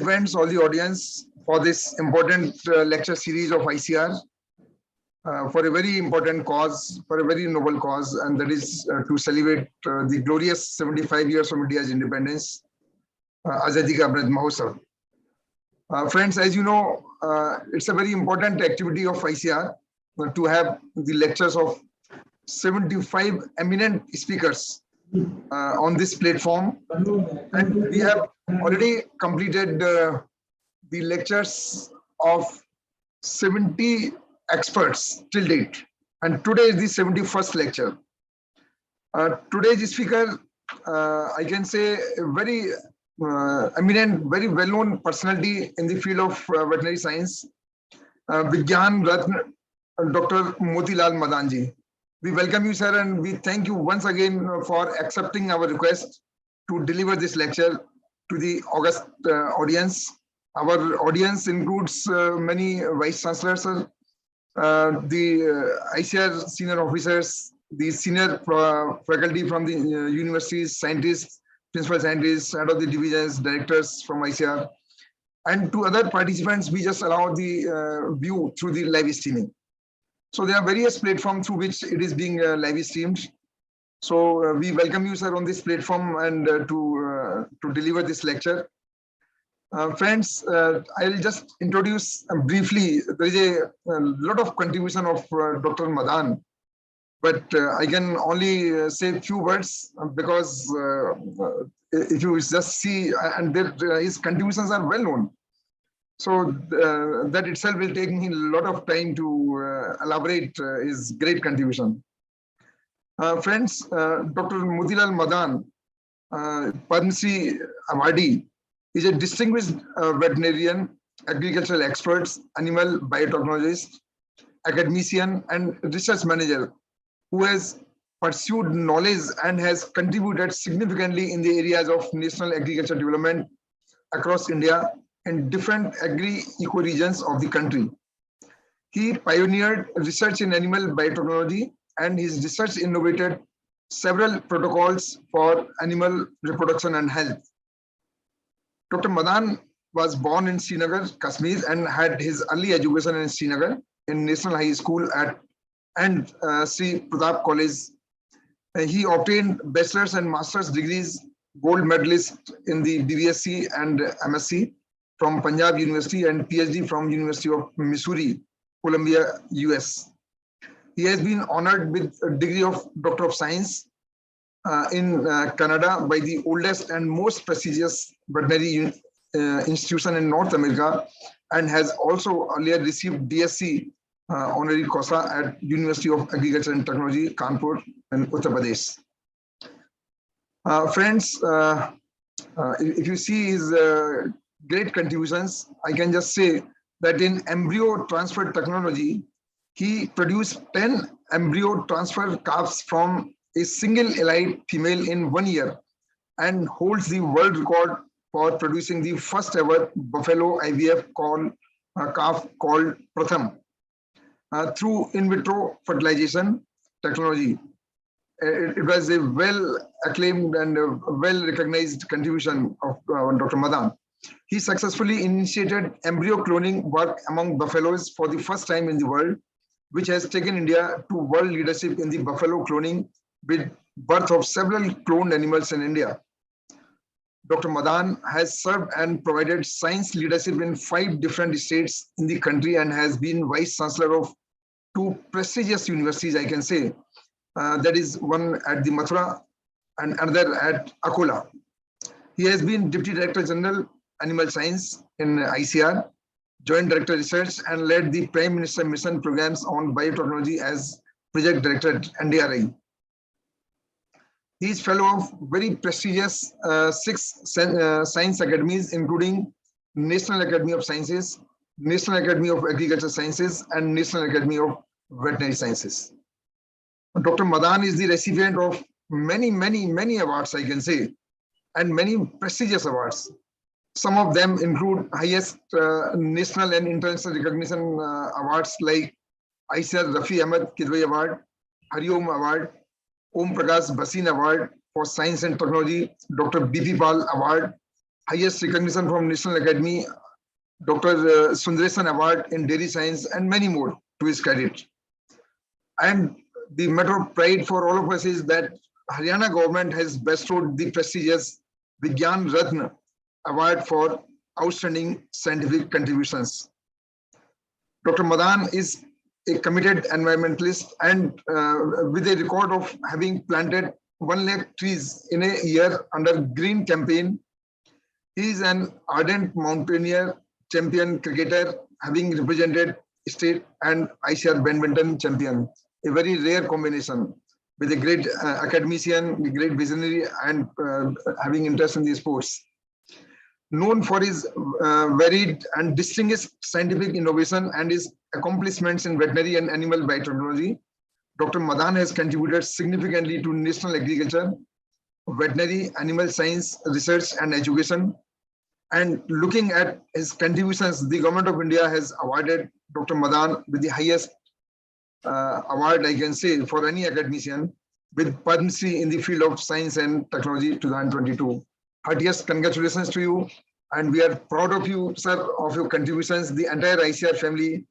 Participants, all the audience for this important lecture series of ICR for a very important cause, for a very noble cause, and that is to celebrate the glorious 75 years from India's independence, Azadi ka Amrit Mahotsav. Friends, as you know, it's a very important activity of ICR to have the lectures of 75 eminent speakers on this platform, and we have already completed the lectures of 70 experts till date, and today is the 71st lecture. Today's speaker, I can say, a very eminent, very well-known personality in the field of veterinary science, Vigyan Ratna, Dr. Motilal Madan ji. We welcome you, sir, and we thank you once again for accepting our request to deliver this lecture to the august audience. Our audience includes many vice chancellors, the ICAR senior officers, the senior faculty from the universities, scientists, principal scientists, head of the divisions, directors from ICAR, and to other participants. We just allow the view through the live streaming. So there are various platforms through which it is being live streamed. So we welcome you, sir, on this platform and to deliver this lecture. Friends, I'll just introduce briefly. There is a lot of contribution of Dr. Madan, but I can only say a few words because if you just see, and his contributions are well known. So that itself will take me a lot of time to elaborate his great contribution. Friends, Dr. Motilal Madan, Padma Shri awardee, is a distinguished veterinarian, agricultural expert, animal biotechnologist, academician, and research manager who has pursued knowledge and has contributed significantly in the areas of national agriculture development across India and different agri-eco-regions of the country. He pioneered research in animal biotechnology, and his research innovated several protocols for animal reproduction and health. Dr. Madan was born in Srinagar, Kashmir, and had his early education in Srinagar in National High School and Sri Pratap College. He obtained bachelor's and master's degrees, gold medalist in the BVSC and MSc from Punjab University and PhD from University of Missouri, Columbia, US. He has been honored with a degree of Doctor of Science in Canada by the oldest and most prestigious veterinary institution in North America, and has also earlier received DSc honorary causa at University of Agriculture and Technology, Kanpur in Uttar Pradesh. Friends, if you see his great contributions, I can just say that in embryo transfer technology, he produced 10 embryo transfer calves from a single elite female in 1 year and holds the world record for producing the first ever buffalo IVF calf called Pratham through in vitro fertilization technology. It was a well acclaimed and well recognized contribution of Dr. Madan. He successfully initiated embryo cloning work among buffaloes for the first time in the world, which has taken India to world leadership in the buffalo cloning with birth of several cloned animals in India. Dr. Madan has served and provided science leadership in 5 different states in the country and has been vice chancellor of 2 prestigious universities, I can say. That is one at the Mathura and another at Akola. He has been Deputy Director General, Animal Science in ICR, Joint Director Research, and led the Prime Minister Mission programs on biotechnology as Project Director at NDRI. He is fellow of very prestigious 6 science academies, including National Academy of Sciences, National Academy of Agriculture Sciences, and National Academy of Veterinary Sciences. Dr. Madan is the recipient of many awards, I can say, and many prestigious awards. Some of them include highest national and international recognition awards like ICAR Rafi Ahmed Kidwai Award, Hariom Award, Om Prakash Bhasin Award for Science and Technology, Dr. B.P. Pal Award, highest recognition from National Academy, Dr. Sundaresan Award in Dairy Science, and many more to his credit. And the matter of pride for all of us is that Haryana government has bestowed the prestigious Vigyan Ratna Award for outstanding scientific contributions. Dr. Madan is a committed environmentalist and with a record of having planted 1 lakh trees in a year under Green Campaign. He is an ardent mountaineer, champion cricketer, having represented state and ICAR badminton champion. A very rare combination with a great academician, a great visionary, and having interest in the sports. Known for his varied and distinguished scientific innovation and his accomplishments in veterinary and animal biotechnology, Dr. Madan has contributed significantly to national agriculture, veterinary, animal science, research, and education. And looking at his contributions, the Government of India has awarded Dr. Madan with the highest award, I can say, for any academician, with Padma Shri in the field of science and technology 2022. Heartiest congratulations to you, and we are proud of you, sir, of your contributions. The entire ICAR family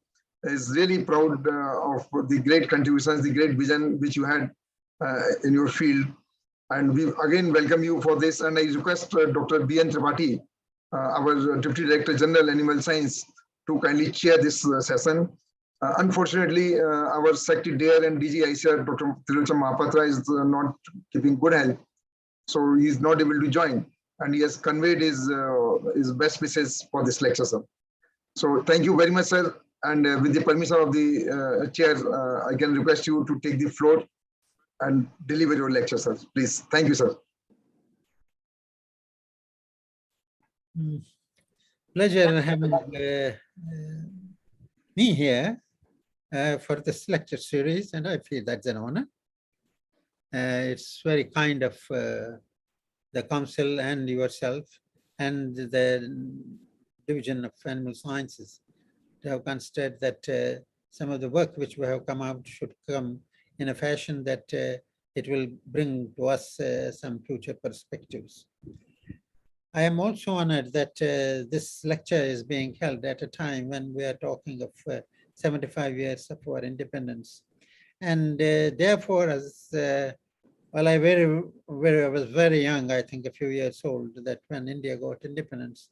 is really proud of the great contributions, the great vision which you had in your field. And we again welcome you for this. And I request Dr. B.N. Tripathi, our Deputy Director General Animal Science, to kindly chair this session. Unfortunately, our Secretary Dear and DG ICAR, Dr. Tirucham Mahapatra, is not keeping good health, so he is not able to join. And he has conveyed his best wishes for this lecture, sir. So thank you very much, sir. And with the permission of the chair, I can request you to take the floor and deliver your lecture, sir. Please. Thank you, sir. Pleasure having me here for this lecture series, and I feel that's an honor. It's very kind of the council and yourself and the Division of Animal Sciences to have considered that some of the work which we have come out should come in a fashion that it will bring to us some future perspectives. I am also honored that this lecture is being held at a time when we are talking of 75 years of our independence. And therefore, as well, I was very young, I think a few years old, that when India got independence,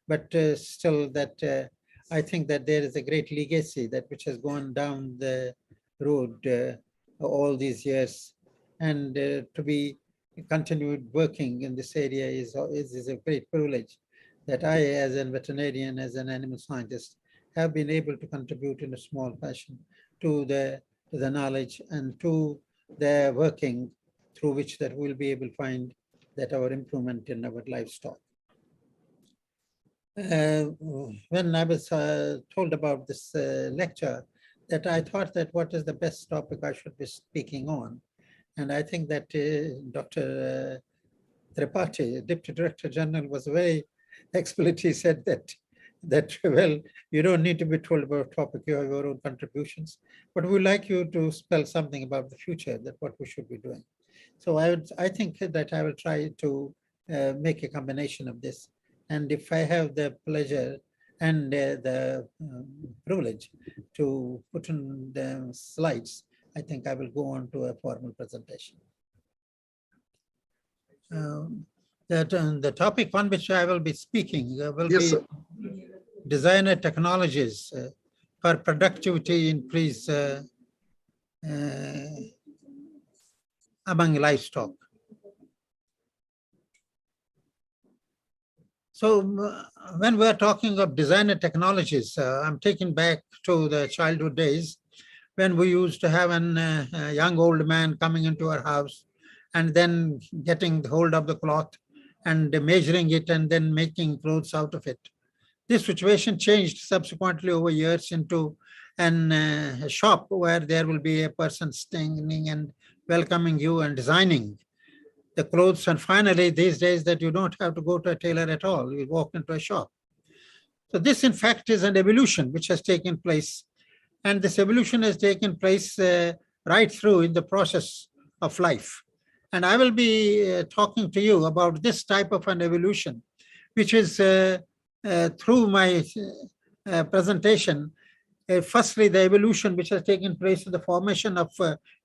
but still that I think that there is a great legacy that which has gone down the road all these years, and to be continued working in this area is a great privilege that I, as a veterinarian, as an animal scientist, have been able to contribute in a small fashion to the knowledge and to the working through which that we'll be able to find that our improvement in our livestock. When I was told about this lecture, that I thought that what is the best topic I should be speaking on. And I think that Dr. Tripathi, Deputy Director General, was very explicit. He said that well, you don't need to be told about a topic, you have your own contributions, but we'd like you to spell something about the future, that what we should be doing. So I think that I will try to make a combination of this. And if I have the pleasure and the privilege to put in the slides, I think I will go on to a formal presentation. The topic on which I will be speaking will be designer technologies for productivity increase among livestock. So when we're talking of designer technologies, I'm taken back to the childhood days when we used to have a young old man coming into our house and then getting hold of the cloth and measuring it and then making clothes out of it. This situation changed subsequently over years into a shop where there will be a person standing and welcoming you and designing the clothes. And finally, these days that you don't have to go to a tailor at all, you walk into a shop. So this, in fact, is an evolution which has taken place. And this evolution has taken place right through in the process of life. And I will be talking to you about this type of an evolution, which is through my presentation. Firstly, the evolution which has taken place in the formation of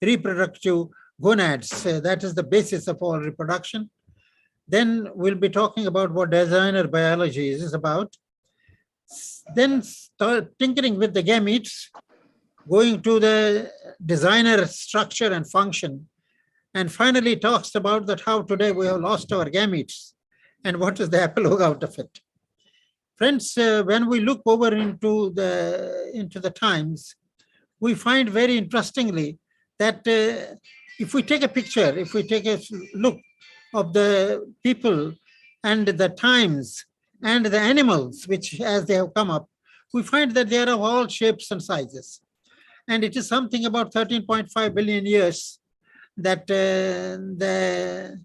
reproductive gonads. That is the basis of all reproduction. Then we'll be talking about what designer biology is about. Then start tinkering with the gametes, going to the designer structure and function, and finally talks about that how today we have lost our gametes and what is the epilogue out of it. Friends, when we look over into the times, we find very interestingly that if we take a picture, if we take a look of the people and the times and the animals, which as they have come up, we find that they are of all shapes and sizes. And it is something about 13.5 billion years that the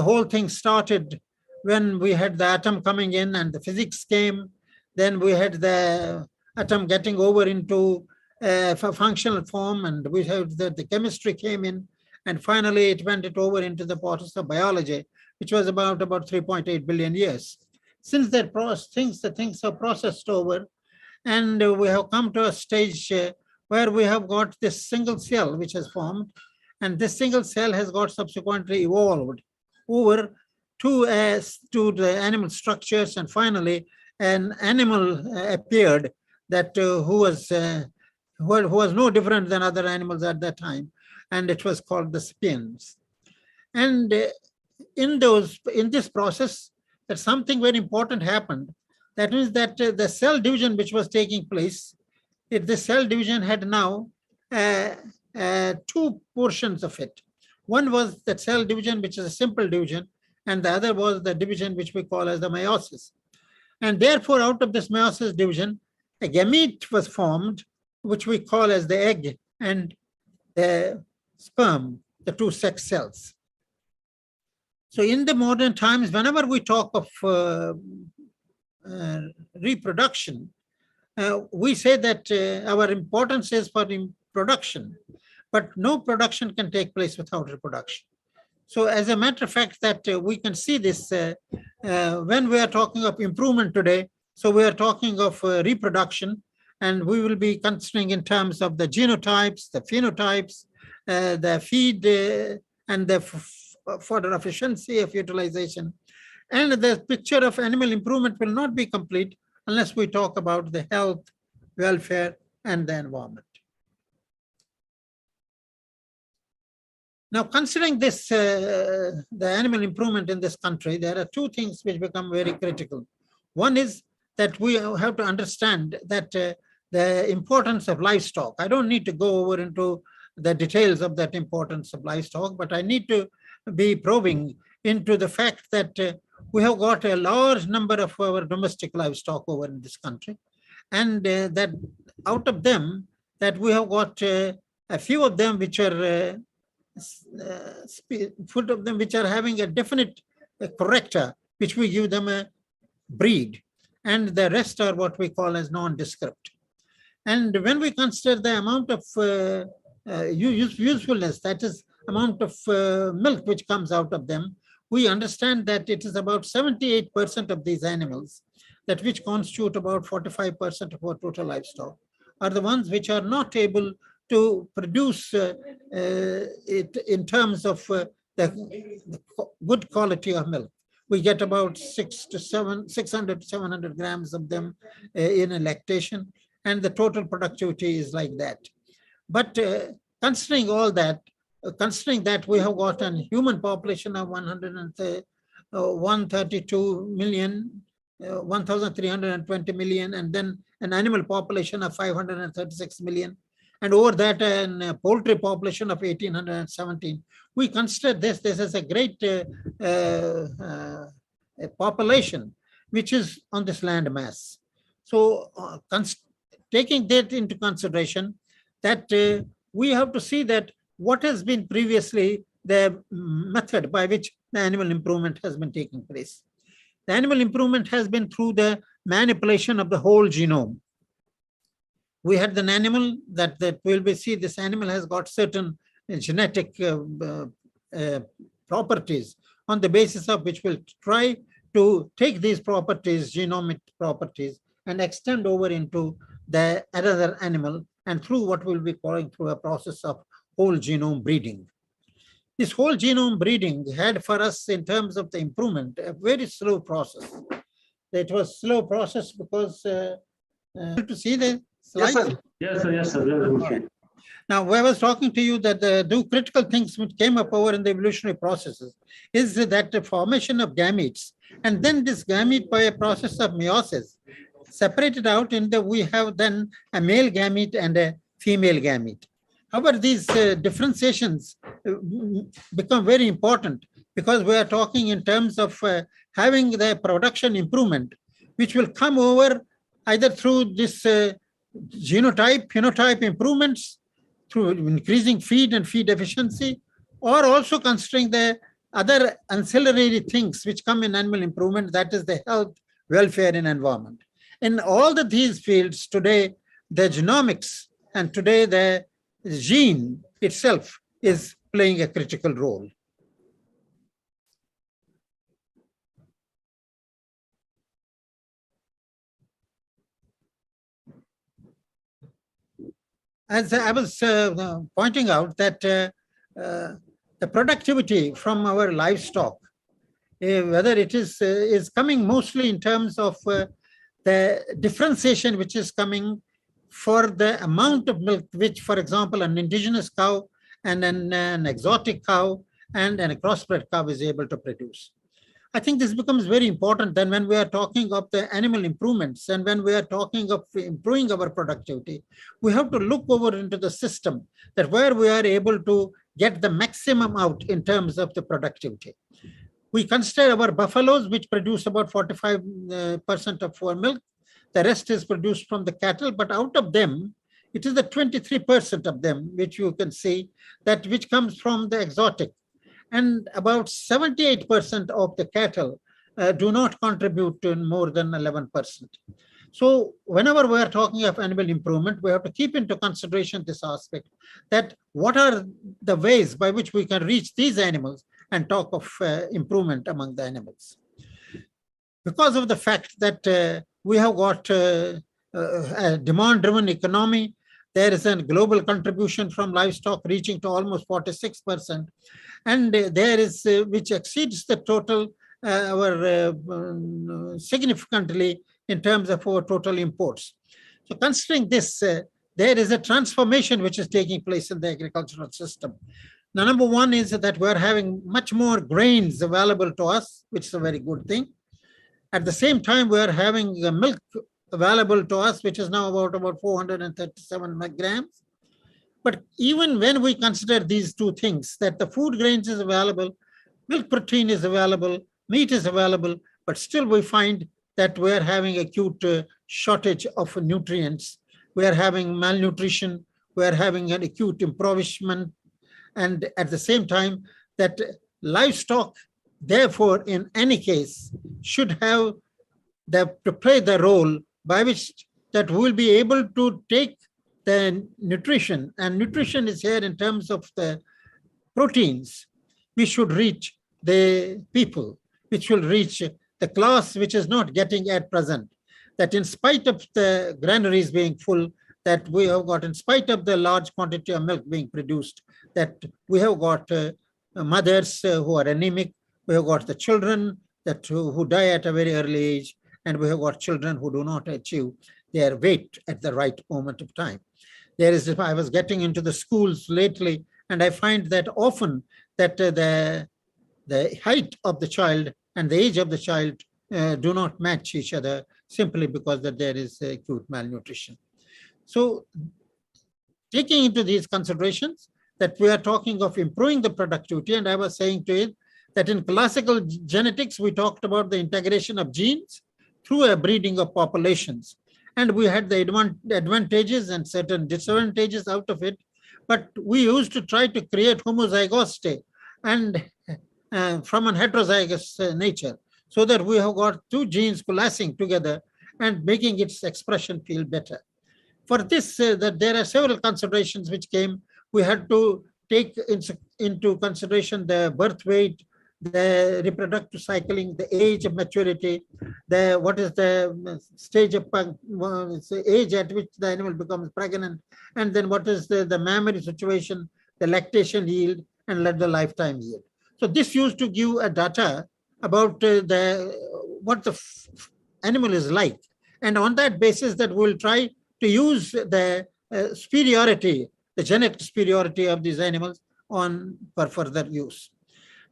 whole thing started when we had the atom coming in and the physics came. Then we had the atom getting over into functional form, and we had the chemistry came in, and finally it went over into the process of biology, which was about 3.8 billion years. Since that process, the things have processed over, and we have come to a stage where we have got this single cell which has formed, and this single cell has got subsequently evolved over to the animal structures, and finally an animal appeared that who was no different than other animals at that time, and it was called the sapiens. And in this process, that something very important happened. That means that the cell division which was taking place, the cell division had now two portions of it. One was the cell division, which is a simple division, and the other was the division which we call as the meiosis. And therefore, out of this meiosis division, a gamete was formed, which we call as the egg and the sperm, the two sex cells. So in the modern times, whenever we talk of reproduction, we say that our importance is for production, but no production can take place without reproduction. So as a matter of fact, that we can see this when we are talking of improvement today. So we are talking of reproduction, and we will be considering in terms of the genotypes, the phenotypes, the feed and the fodder efficiency of utilization. And the picture of animal improvement will not be complete unless we talk about the health, welfare, and the environment. Now, considering this, the animal improvement in this country, there are two things which become very critical. One is that we have to understand that the importance of livestock. I don't need to go over into the details of that importance of livestock, but I need to be probing into the fact that we have got a large number of our domestic livestock over in this country, and that out of them, that we have got a few of them which are having a definite character, which we give them a breed, and the rest are what we call as nondescript. And when we consider the amount of usefulness, that is amount of milk which comes out of them, we understand that it is about 78% of these animals, that which constitute about 45% of our total livestock, are the ones which are not able to produce it in terms of the good quality of milk. We get about 600 to 700 grams of them in a lactation, and the total productivity is like that. But considering all that, considering that we have got a human population of 132 million, 1,320 million, and then an animal population of 536 million, and over that a poultry population of 1,817. We consider this as a great population which is on this land mass. So taking that into consideration, that we have to see that what has been previously the method by which the animal improvement has been taking place. The animal improvement has been through the manipulation of the whole genome. We had an animal that will be see this animal has got certain genetic properties on the basis of which we'll try to take these properties, genomic properties, and extend over into the another animal, and through what we'll be calling through a process of whole genome breeding. This whole genome breeding had for us, in terms of the improvement, a very slow process. It was slow process because to see the slide. Yes, sir. Yes, sir. Yes, sir. Now, I was talking to you that the two critical things which came up over in the evolutionary processes is that the formation of gametes, and then this gamete by a process of meiosis separated out in the, we have then a male gamete and a female gamete. However, these differentiations become very important because we are talking in terms of having the production improvement, which will come over either through this genotype, phenotype improvements, through increasing feed and feed efficiency, or also considering the other ancillary things which come in animal improvement, that is the health, welfare, and environment. In all these fields today, the genomics and today the gene itself is playing a critical role. As I was pointing out that the productivity from our livestock, whether it is coming mostly in terms of the differentiation which is coming for the amount of milk which, for example, an indigenous cow and an exotic cow and a crossbred cow is able to produce. I think this becomes very important then when we are talking of the animal improvements and when we are talking of improving our productivity, we have to look over into the system that where we are able to get the maximum out in terms of the productivity. We consider our buffaloes, which produce about 45% of our milk. The rest is produced from the cattle, but out of them, it is the 23% of them, which you can see, that which comes from the exotic. And about 78% of the cattle do not contribute to more than 11%. So whenever we are talking of animal improvement, we have to keep into consideration this aspect, that what are the ways by which we can reach these animals and talk of improvement among the animals. Because of the fact that we have got a demand-driven economy, there is a global contribution from livestock reaching to almost 46%. And there is, which exceeds the total, significantly in terms of our total imports. So considering this, there is a transformation which is taking place in the agricultural system. Now, number one is that we're having much more grains available to us, which is a very good thing. At the same time, we're having milk available to us, which is now about 437 grams. But even when we consider these two things, that the food grains is available, milk protein is available, meat is available, but still we find that we're having acute shortage of nutrients. We're having malnutrition, we're having an acute impoverishment, and at the same time that livestock, therefore, in any case, should have to play the role by which that we will be able to take the nutrition, and nutrition is here in terms of the proteins, we should reach the people, which will reach the class which is not getting at present. That in spite of the granaries being full, that we have got, in spite of the large quantity of milk being produced, that we have got mothers who are anemic, we have got the children that who die at a very early age, and we have got children who do not achieve their weight at the right moment of time. There is, I was getting into the schools lately, and I find that often that the height of the child and the age of the child do not match each other simply because that there is acute malnutrition. So taking into these considerations that we are talking of improving the productivity, and I was saying to it that in classical genetics, we talked about the integration of genes through a breeding of populations. And we had the advantages and certain disadvantages out of it. But we used to try to create homozygosity and from an heterozygous nature, so that we have got two genes coalescing together and making its expression feel better. For this, that there are several considerations which came. We had to take into consideration the birth weight, the reproductive cycling, the age of maturity, what is the stage of it's the age at which the animal becomes pregnant, and then what is the mammary situation, the lactation yield, and let the lifetime yield. So this used to give a data about what the animal is like. And on that basis that we'll try to use the superiority, the genetic superiority of these animals for further use.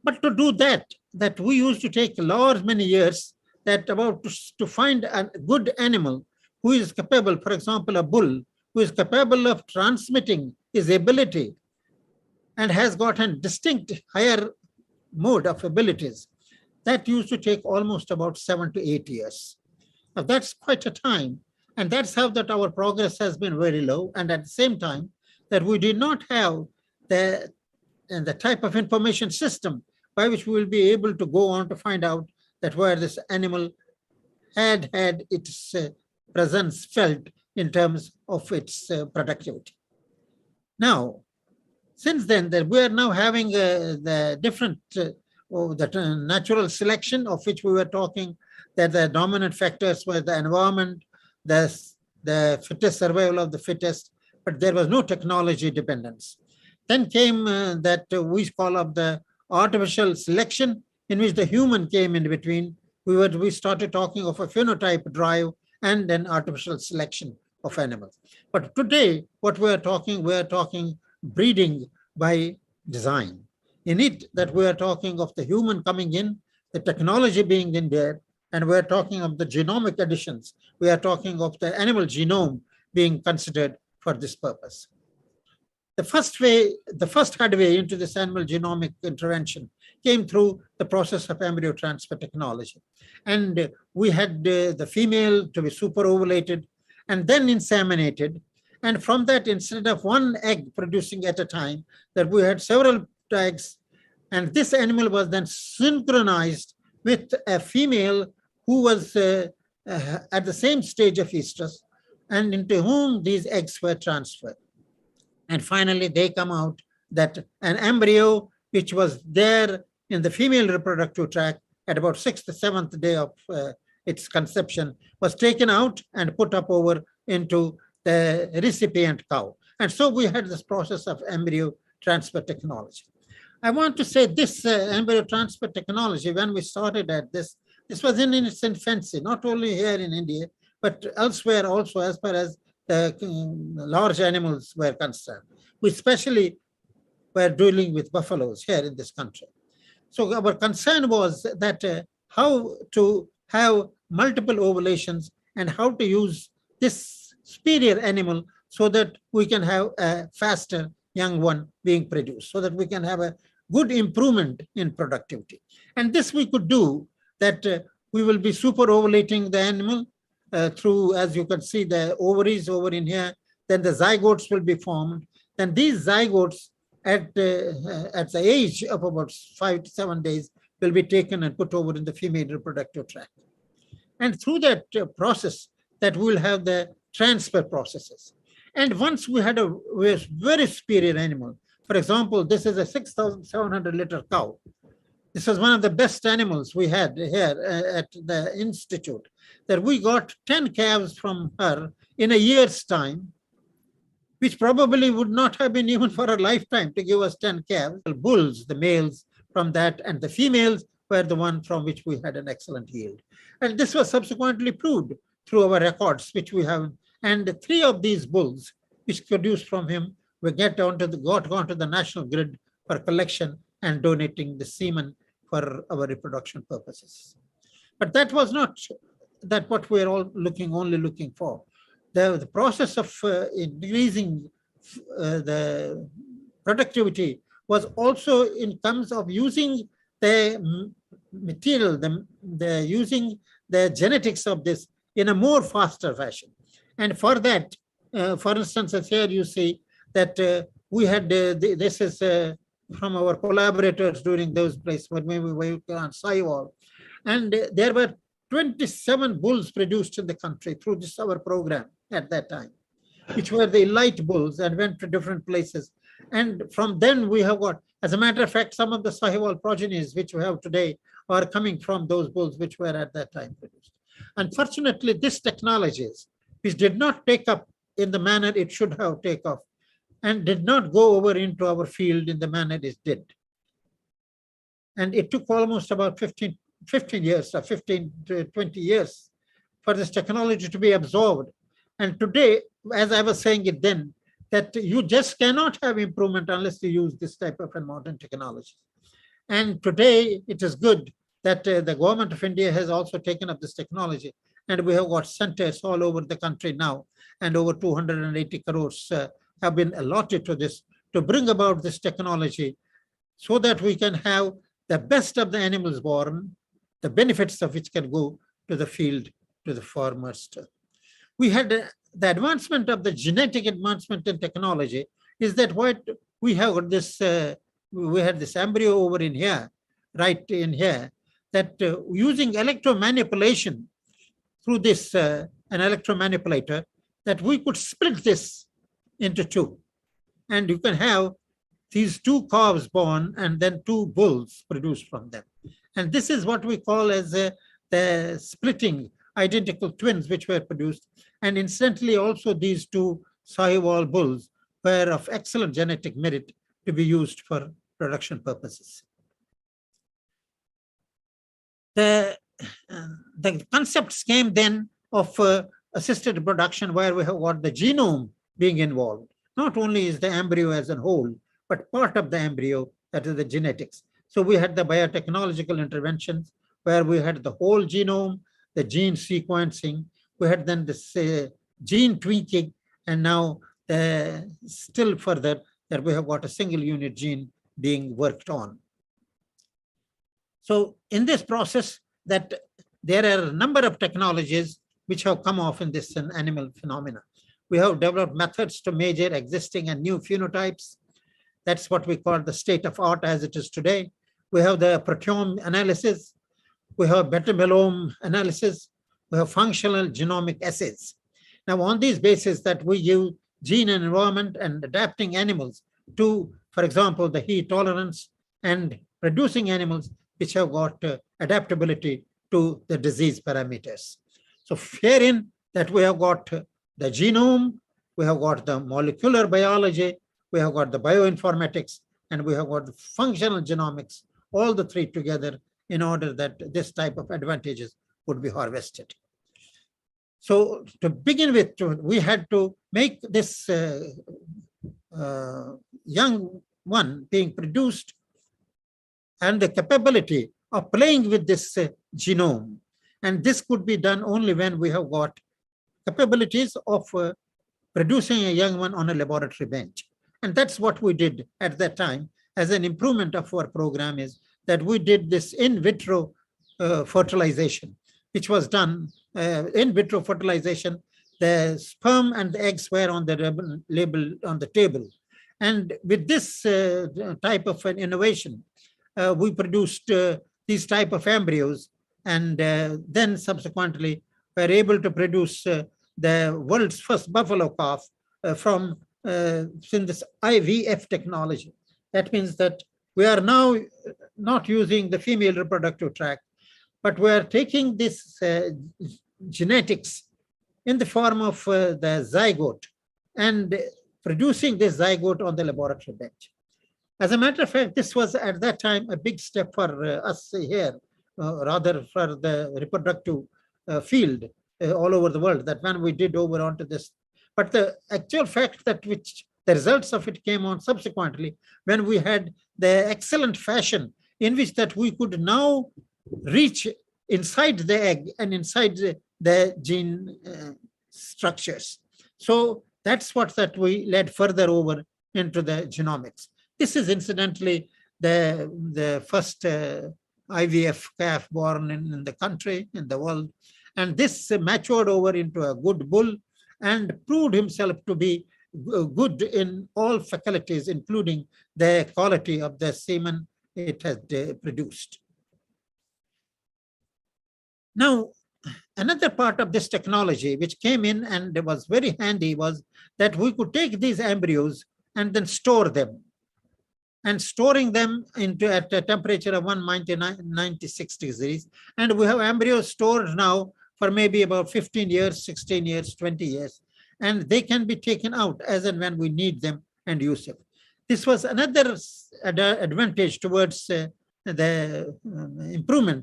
But to do that we used to take many years to find a good animal who is capable, for example, a bull, who is capable of transmitting his ability and has got a distinct higher mode of abilities. That used to take almost about 7 to 8 years. Now that's quite a time. And that's how that our progress has been very low. And at the same time, that we did not have the type of information system by which we will be able to go on to find out that where this animal had its presence felt in terms of its productivity. Now, since then, that we are now having the different natural selection of which we were talking, that the dominant factors were the environment, the fittest survival of the fittest, but there was no technology dependence. Then came that we call up the artificial selection, in which the human came in between. We started talking of a phenotype drive and then artificial selection of animals. But today, what we are talking breeding by design. In it, that we are talking of the human coming in, the technology being in there, and we are talking of the genomic additions. We are talking of the animal genome being considered for this purpose. The first headway into this animal genomic intervention came through the process of embryo transfer technology. And we had the female to be superovulated and then inseminated. And from that, instead of one egg producing at a time, that we had several eggs. And this animal was then synchronized with a female who was at the same stage of estrus, and into whom these eggs were transferred. And finally, they come out that an embryo which was there in the female reproductive tract at about 6th to 7th day of its conception was taken out and put up over into the recipient cow. And so we had this process of embryo transfer technology. I want to say this embryo transfer technology, when we started at this was in its infancy, not only here in India, but elsewhere also, as far as large animals were concerned. We especially were dealing with buffaloes here in this country. So our concern was that how to have multiple ovulations and how to use this superior animal so that we can have a faster young one being produced, so that we can have a good improvement in productivity. And this we could do that we will be super ovulating the animal through, as you can see, the ovaries over in here. Then the zygotes will be formed. Then these zygotes at the age of about 5 to 7 days will be taken and put over in the female reproductive tract. And through that process, that we will have the transfer processes. And once we had a very superior animal, for example, this is a 6,700 liter cow. This was one of the best animals we had here at the institute, that we got 10 calves from her in a year's time, which probably would not have been even for a lifetime to give us 10 calves. The bulls, the males from that, and the females were the one from which we had an excellent yield. And this was subsequently proved through our records, which we have. And 3 of these bulls, which produced from him, we got onto the national grid for collection and donating the semen for our reproduction purposes. But that was not what we're all only looking for. The process of increasing the productivity was also in terms of using the material, using the genetics of this in a more faster fashion. And for that, for instance, as here you see that we had, this is from our collaborators during those places, but maybe we on Saiwal. And there were 27 bulls produced in the country through this our program at that time, which were the elite bulls and went to different places. And from then we have got As a matter of fact, some of the Sahiwal progenies which we have today are coming from those bulls which were at that time produced. Unfortunately, these technologies, which did not take up in the manner it should have taken off, and did not go over into our field in the manner it did. And it took almost about 15 years, or 15 to 20 years for this technology to be absorbed. And today, as I was saying it then, that you just cannot have improvement unless you use this type of a modern technology. And today, it is good that the government of India has also taken up this technology. And we have got centers all over the country now, and over 280 crores have been allotted to this, to bring about this technology so that we can have the best of the animals born, the benefits of which can go to the field, to the farmers. We had the advancement of the genetic advancement in technology is that what we have this, we had this embryo over in here, right in here, that using electromanipulation through this, an electromanipulator, that we could split this into two. And you can have these two calves born and then two bulls produced from them. And this is what we call as the splitting identical twins which were produced. And incidentally, also these two Sahiwal bulls were of excellent genetic merit to be used for production purposes. The concepts came then of assisted reproduction, where we have got the genome being involved. Not only is the embryo as a whole, but part of the embryo, that is the genetics. So we had the biotechnological interventions where we had the whole genome, the gene sequencing, we had then this gene tweaking, and now still further that we have got a single unit gene being worked on. So in this process, that there are a number of technologies which have come off in this animal phenomena. We have developed methods to measure existing and new phenotypes. That's what we call the state of art as it is today. We have the proteome analysis. We have beta-melome analysis. We have functional genomic assays. Now, on these bases that we use gene and environment and adapting animals to, for example, the heat tolerance and producing animals which have got adaptability to the disease parameters. So herein that we have got the genome, we have got the molecular biology, we have got the bioinformatics, and we have got the functional genomics, all the three together in order that this type of advantages would be harvested. So to begin with, we had to make this young one being produced and the capability of playing with this genome. And this could be done only when we have got capabilities of producing a young one on a laboratory bench. And that's what we did at that time as an improvement of our program, is that we did this in vitro fertilization, which was done in vitro fertilization. The sperm and the eggs were on the label on the table. And with this type of an innovation, we produced these type of embryos, and then subsequently were able to produce the world's first buffalo calf from this IVF technology. That means that we are now not using the female reproductive tract, but we are taking this genetics in the form of the zygote and producing this zygote on the laboratory bench. As a matter of fact, this was at that time a big step for us here, rather for the reproductive field all over the world, that when we did over onto this. But the actual fact that which the results of it came on subsequently, when we had the excellent fashion in which that we could now reach inside the egg and inside the gene structures. So that's what that we led further over into the genomics. This is incidentally the first IVF calf born in the country, in the world. And this matured over into a good bull and proved himself to be good in all faculties, including the quality of the semen it has produced. Now, another part of this technology which came in and was very handy was that we could take these embryos and then store them. and storing them into at a temperature of 196 degrees. And we have embryos stored now for maybe about 15 years, 16 years, 20 years, and they can be taken out as and when we need them and use them. This was another advantage towards the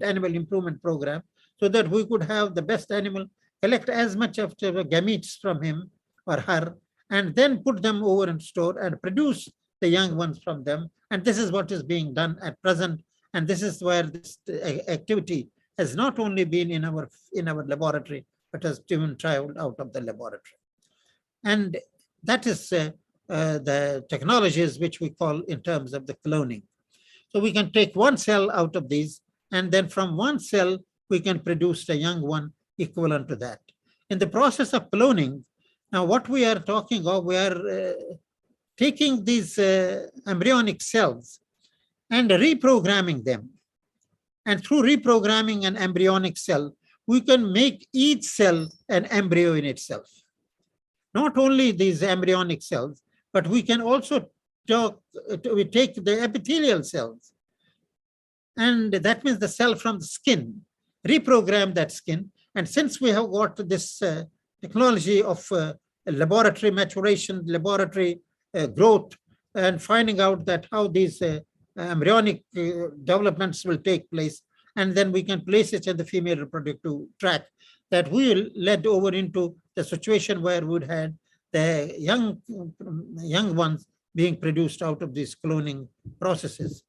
animal improvement program, so that we could have the best animal, collect as much of the gametes from him or her, and then put them over in store and produce the young ones from them. And this is what is being done at present. And this is where this activity has not only been in our laboratory, but has even traveled out of the laboratory. And that is the technologies which we call in terms of the cloning. So we can take one cell out of these, and then from one cell, we can produce a young one equivalent to that. In the process of cloning, now what we are talking of, we are taking these embryonic cells and reprogramming them. And through reprogramming an embryonic cell, we can make each cell an embryo in itself. Not only these embryonic cells, but we can also we take the epithelial cells, and that means the cell from the skin, reprogram that skin. And since we have got this technology of laboratory maturation, laboratory growth, and finding out that how these embryonic developments will take place, and then we can place it in the female reproductive tract, that will lead over into the situation where we would have the young ones being produced out of these cloning processes.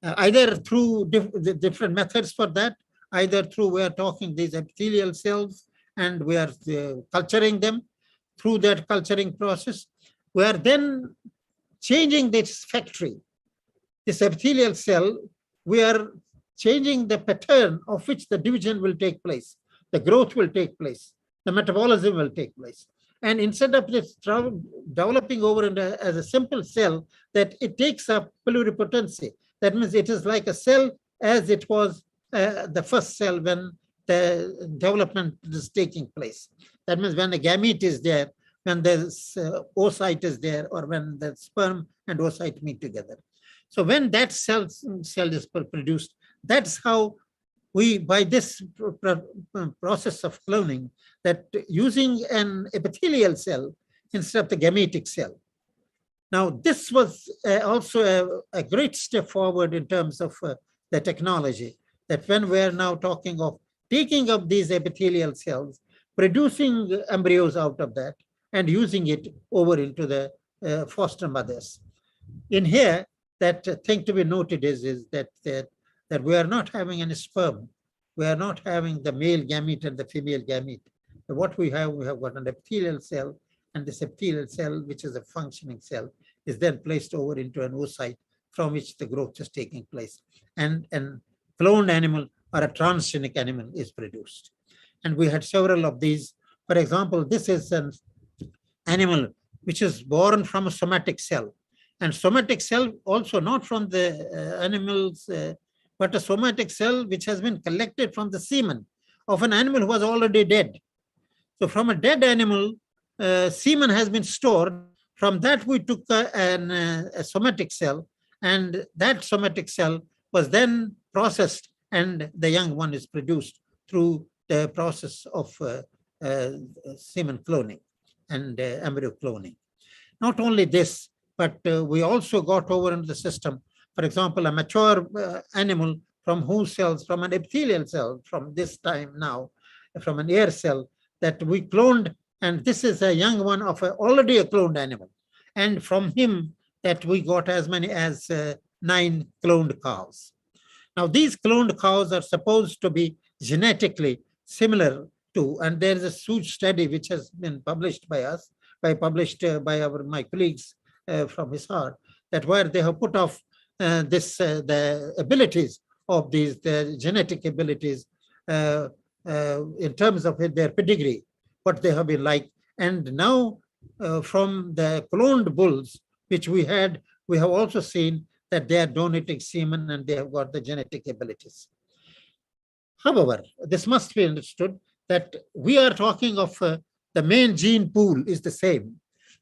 Either through different methods for that, either through we are talking these epithelial cells and we are culturing them. Through that culturing process, we are then changing this factory, this epithelial cell. We are changing the pattern of which the division will take place, the growth will take place, the metabolism will take place. And instead of this developing over as a simple cell, that it takes up pluripotency. That means it is like a cell as it was the first cell when the development is taking place. That means when a gamete is there, when the oocyte is there, or when the sperm and oocyte meet together. So when that cell is produced, that's how we, by this process of cloning, that using an epithelial cell instead of the gametic cell. Now, this was also a great step forward in terms of the technology, that when we're now talking of taking up these epithelial cells, producing embryos out of that, and using it over into the foster mothers. In here, that thing to be noted is that we are not having any sperm. We are not having the male gamete and the female gamete. What we have got an epithelial cell, and this epithelial cell, which is a functioning cell, is then placed over into an oocyte from which the growth is taking place. And a cloned animal or a transgenic animal is produced. And we had several of these. For example, this is an animal which is born from a somatic cell. And somatic cell also not from the animals, but a somatic cell which has been collected from the semen of an animal who was already dead. So from a dead animal, semen has been stored. From that, we took a somatic cell, and that somatic cell was then processed, and the young one is produced through the process of semen cloning and embryo cloning. Not only this, but we also got over into the system, for example, a mature animal from whose cells, from an epithelial cell, from this time now, from an air cell that we cloned, and this is a young one of already a cloned animal. And from him that we got as many as 9 cloned cows. Now, these cloned cows are supposed to be genetically similar to, and there is a huge study which has been published by us, by my colleagues from ICAR, that where they have put off the abilities of these, the genetic abilities in terms of their pedigree, what they have been like. And now from the cloned bulls, which we have also seen that they are donating semen and they have got the genetic abilities. However, this must be understood that we are talking of the main gene pool is the same.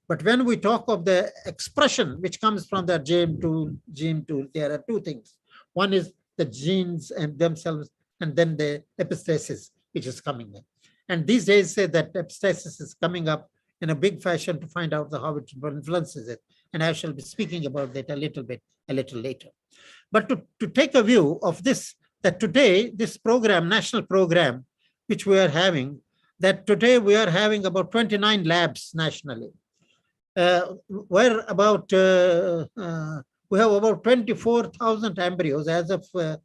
But when we talk of the expression which comes from the gene tool, there are two things. One is the genes and themselves, and then the epistasis, which is coming in. And these days say that epistasis is coming up in a big fashion to find out how it influences it. And I shall be speaking about that a little later. But to take a view of this, that today, this program, national program, which we are having, that today we are having about 29 labs nationally. Where about, we have about 24,000 embryos as of the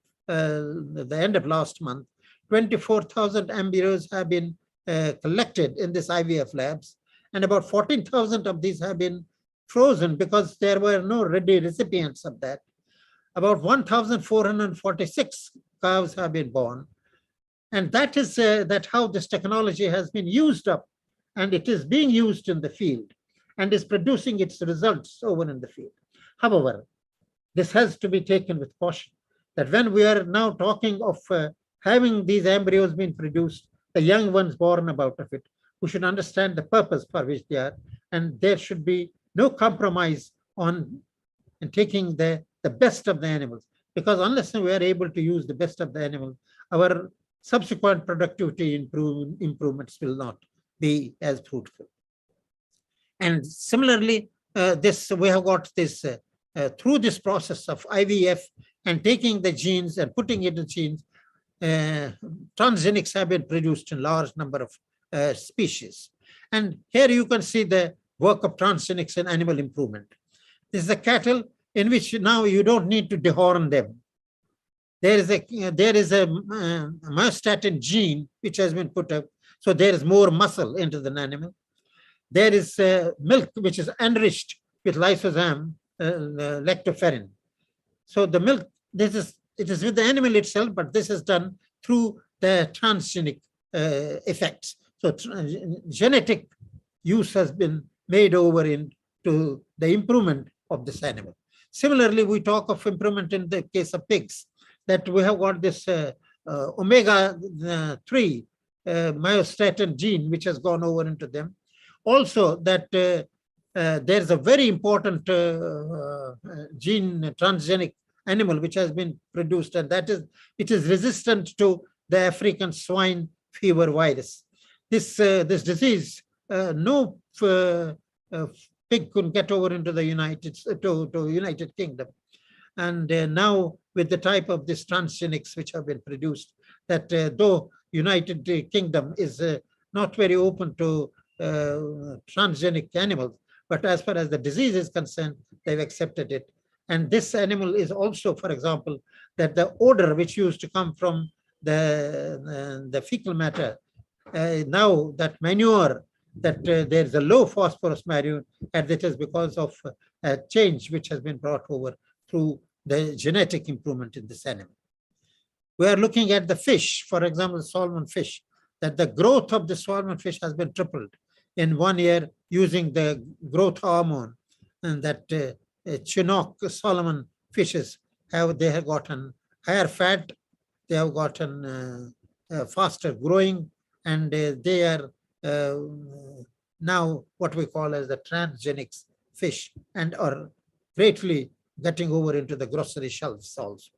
end of last month. 24,000 embryos have been collected in this IVF labs, and about 14,000 of these have been frozen because there were no ready recipients of that. About 1,446 calves have been born. And that is that how this technology has been used up, and it is being used in the field and is producing its results over in the field. However, this has to be taken with caution, that when we are now talking of having these embryos being produced, the young ones born out of it, we should understand the purpose for which they are, and there should be no compromise on taking the best of the animals, because unless we are able to use the best of the animals, our subsequent productivity improvements will not be as fruitful. And similarly, we have got this through this process of IVF and taking the genes and putting it in genes, transgenics have been produced in large number of species. And here you can see the work of transgenics in animal improvement. This is a cattle in which now you don't need to dehorn them. There is a myostatin gene which has been put up, so there is more muscle into the animal. There is milk which is enriched with lysozyme, lactoferrin. So the milk, it is with the animal itself, but this is done through the transgenic effects. So genetic use has been made over into the improvement of this animal. Similarly, we talk of improvement in the case of pigs, that we have got this omega-3 myostatin gene, which has gone over into them. Also, that there's a very important gene, transgenic animal, which has been produced, and that is, it is resistant to the African swine fever virus. This disease, no pig could get over into the United Kingdom. And now with the type of this transgenics which have been produced, that though United Kingdom is not very open to transgenic animals, but as far as the disease is concerned, they've accepted it. And this animal is also, for example, that the odor which used to come from the fecal matter, now that manure, that there's a low phosphorus manure, and it is because of a change which has been brought over through the genetic improvement in this animal. We are looking at the fish, for example, salmon fish, that the growth of the salmon fish has been tripled in 1 year using the growth hormone, and that Chinook salmon fishes have gotten higher fat, they have gotten faster growing, and they are now what we call as the transgenics fish, and are greatly getting over into the grocery shelves also.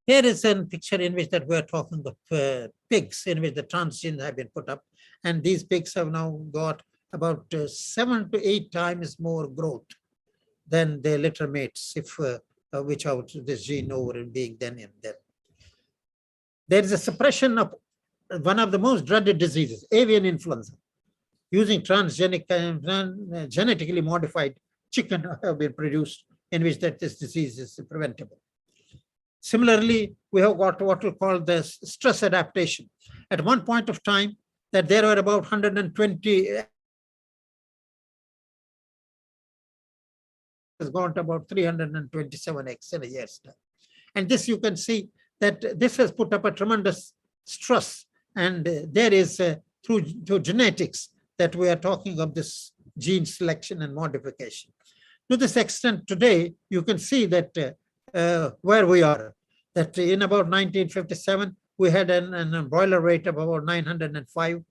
Here is a picture in which that we are talking of pigs, in which the transgenes have been put up, and these pigs have now got about 7 to 8 times more growth than their litter mates, if which out this gene over and being then in them. There is a suppression of one of the most dreaded diseases, avian influenza, using transgenic and genetically modified chicken have been produced, in which that this disease is preventable. Similarly, we have got what we call the stress adaptation. At one point of time, that there were about 120, has gone to about 327x in a year's time. And this you can see that this has put up a tremendous stress, and there is through genetics that we are talking of this gene selection and modification. To this extent, today you can see that where we are, that in about 1957 we had an broiler rate of about 905.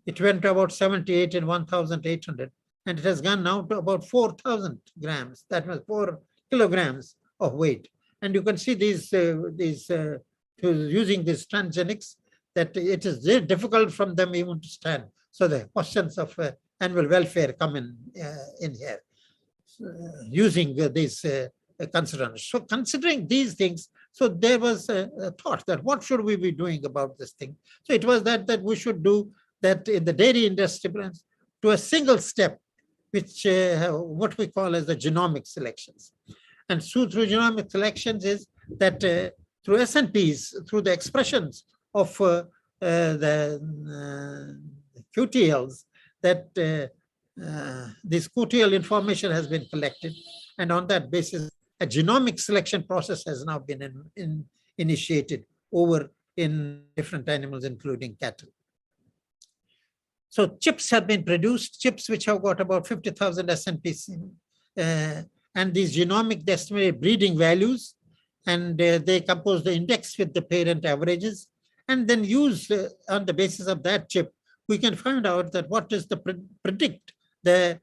It went to about 78 and 1,800, and it has gone now to about 4,000 grams. That was 4 kilograms of weight. And you can see using these transgenics, that it is very difficult from them even to stand. So the questions of animal welfare come in here, using these considerations. So considering these things, so there was a thought that what should we be doing about this thing? So it was that we should do that in the dairy industry to a single step, which what we call as the genomic selections. And through genomic selections is that through SNPs, through the expressions of the QTLs, that this QTL information has been collected, and on that basis, a genomic selection process has now been initiated over in different animals, including cattle. So chips have been produced, chips which have got about 50,000 SNPs, and these genomic estimated breeding values, and they compose the index with the parent averages, and then use on the basis of that chip, we can find out that what is the predict the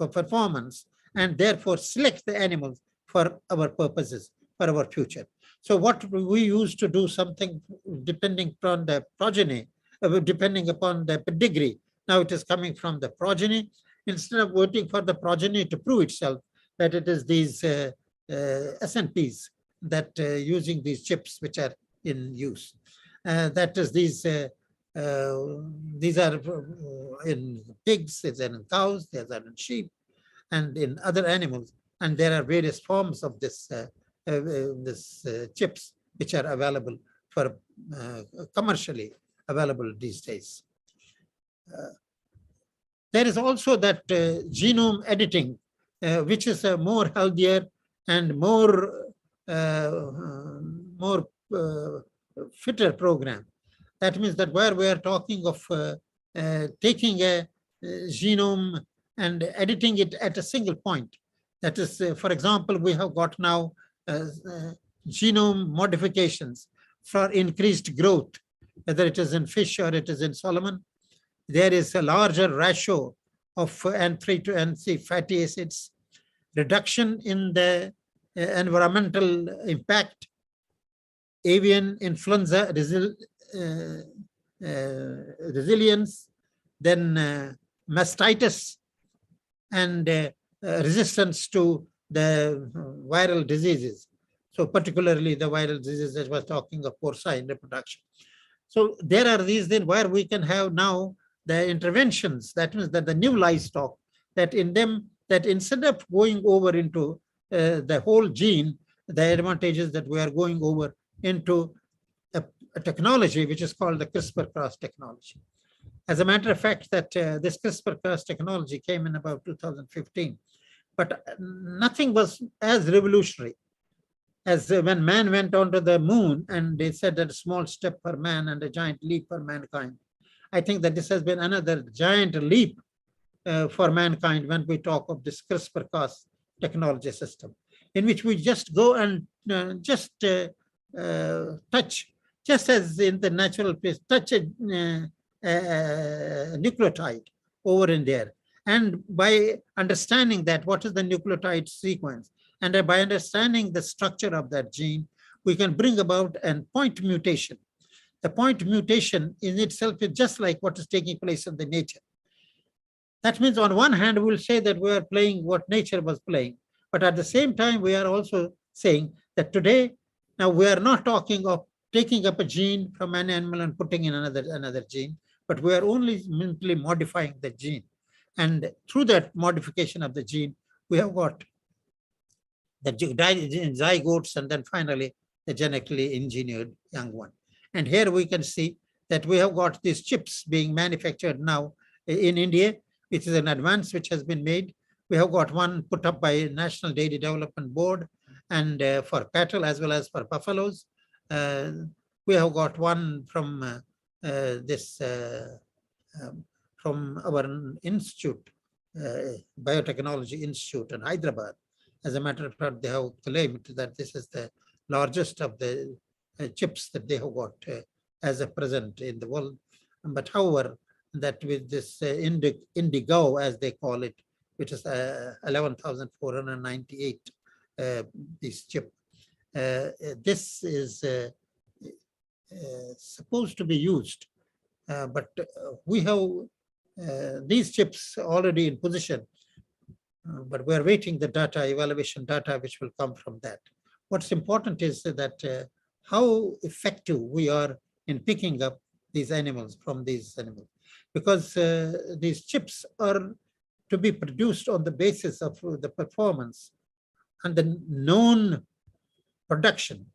performance, and therefore select the animals for our purposes, for our future. So what we used to do something depending upon the progeny, depending upon the pedigree. Now it is coming from the progeny. Instead of waiting for the progeny to prove itself that it is these SNPs that using these chips which are in use. That is these are in pigs, these are in cows, these are in sheep, and in other animals. And there are various forms of this chips which are available for commercially available these days. There is also that genome editing, which is a more healthier and more fitter program. That means that where we are talking of taking a genome and editing it at a single point. That is, for example, we have got now genome modifications for increased growth, whether it is in fish or it is in salmon. There is a larger ratio of N3 to NC fatty acids, reduction in the environmental impact, avian influenza resilience, then mastitis, and resistance to the viral diseases. So particularly the viral diseases that was talking of porcine reproduction. So there are these then where we can have now the interventions, that means that the new livestock, that in them, that instead of going over into the whole gene, the advantages that we are going over into a technology which is called the CRISPR-Cas technology. As a matter of fact, that this CRISPR-Cas technology came in about 2015, but nothing was as revolutionary as when man went onto the moon and they said that a small step for man and a giant leap for mankind. I think that this has been another giant leap for mankind when we talk of this CRISPR-Cas technology system, in which we just go and just touch, just as in the natural place, touch a nucleotide over in there. And by understanding that, what is the nucleotide sequence, and by understanding the structure of that gene, we can bring about a point mutation. The point mutation in itself is just like what is taking place in the nature. That means on one hand, we'll say that we are playing what nature was playing, but at the same time, we are also saying that today, now we are not talking of taking up a gene from an animal and putting in another gene, but we are only simply modifying the gene. And through that modification of the gene, we have got the zygotes and then finally the genetically engineered young one. And here we can see that we have got these chips being manufactured now in India, which is an advance which has been made. We have got one put up by National Dairy Development Board and for cattle as well as for buffaloes. We have got one from from our institute, Biotechnology Institute in Hyderabad. As a matter of fact, they have claimed that this is the largest of the chips that they have got as a present in the world. But however, that with this indigo, as they call it, which is 11,498 this chip, this is supposed to be used, but we have these chips already in position, but we're waiting the data, evaluation data, which will come from that. What's important is that how effective we are in picking up these animals from these animals, because these chips are to be produced on the basis of the performance and the known production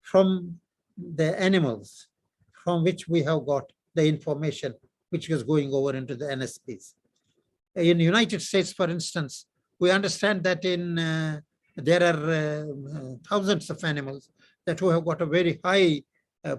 from the animals from which we have got the information which is going over into the NSPs. In the United States, for instance, we understand that there are thousands of animals that who have got a very high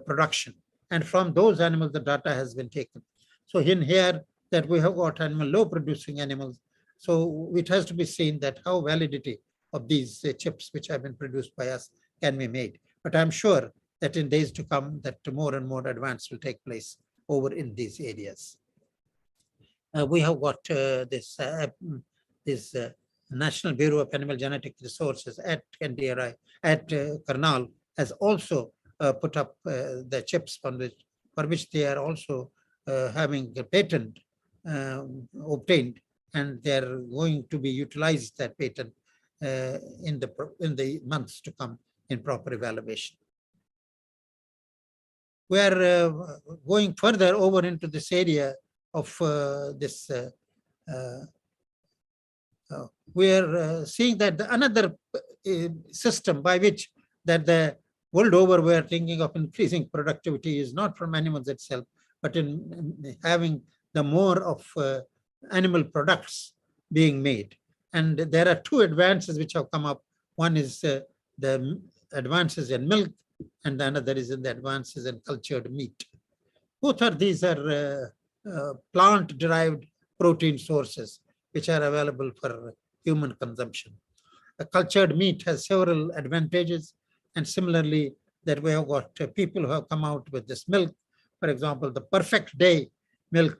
production, and from those animals the data has been taken. So in here that we have got animal low producing animals, so it has to be seen that how validity of these chips which have been produced by us can be made. But I'm sure that in days to come that more and more advance will take place over in these areas. We have got this National Bureau of Animal Genetic Resources at NDRI, at Karnal, has also put up the chips for which they are also having a patent obtained, and they are going to be utilized that patent in the months to come in proper evaluation. We are going further over into this area of we are seeing that another system by which that the world over we are thinking of increasing productivity is not from animals itself, but in having the more of animal products being made. And there are two advances which have come up. One is the advances in milk, and another is in the advances in cultured meat. Both of these are plant-derived protein sources which are available for human consumption. A cultured meat has several advantages, and similarly that we have got people who have come out with this milk, for example, the perfect day milk,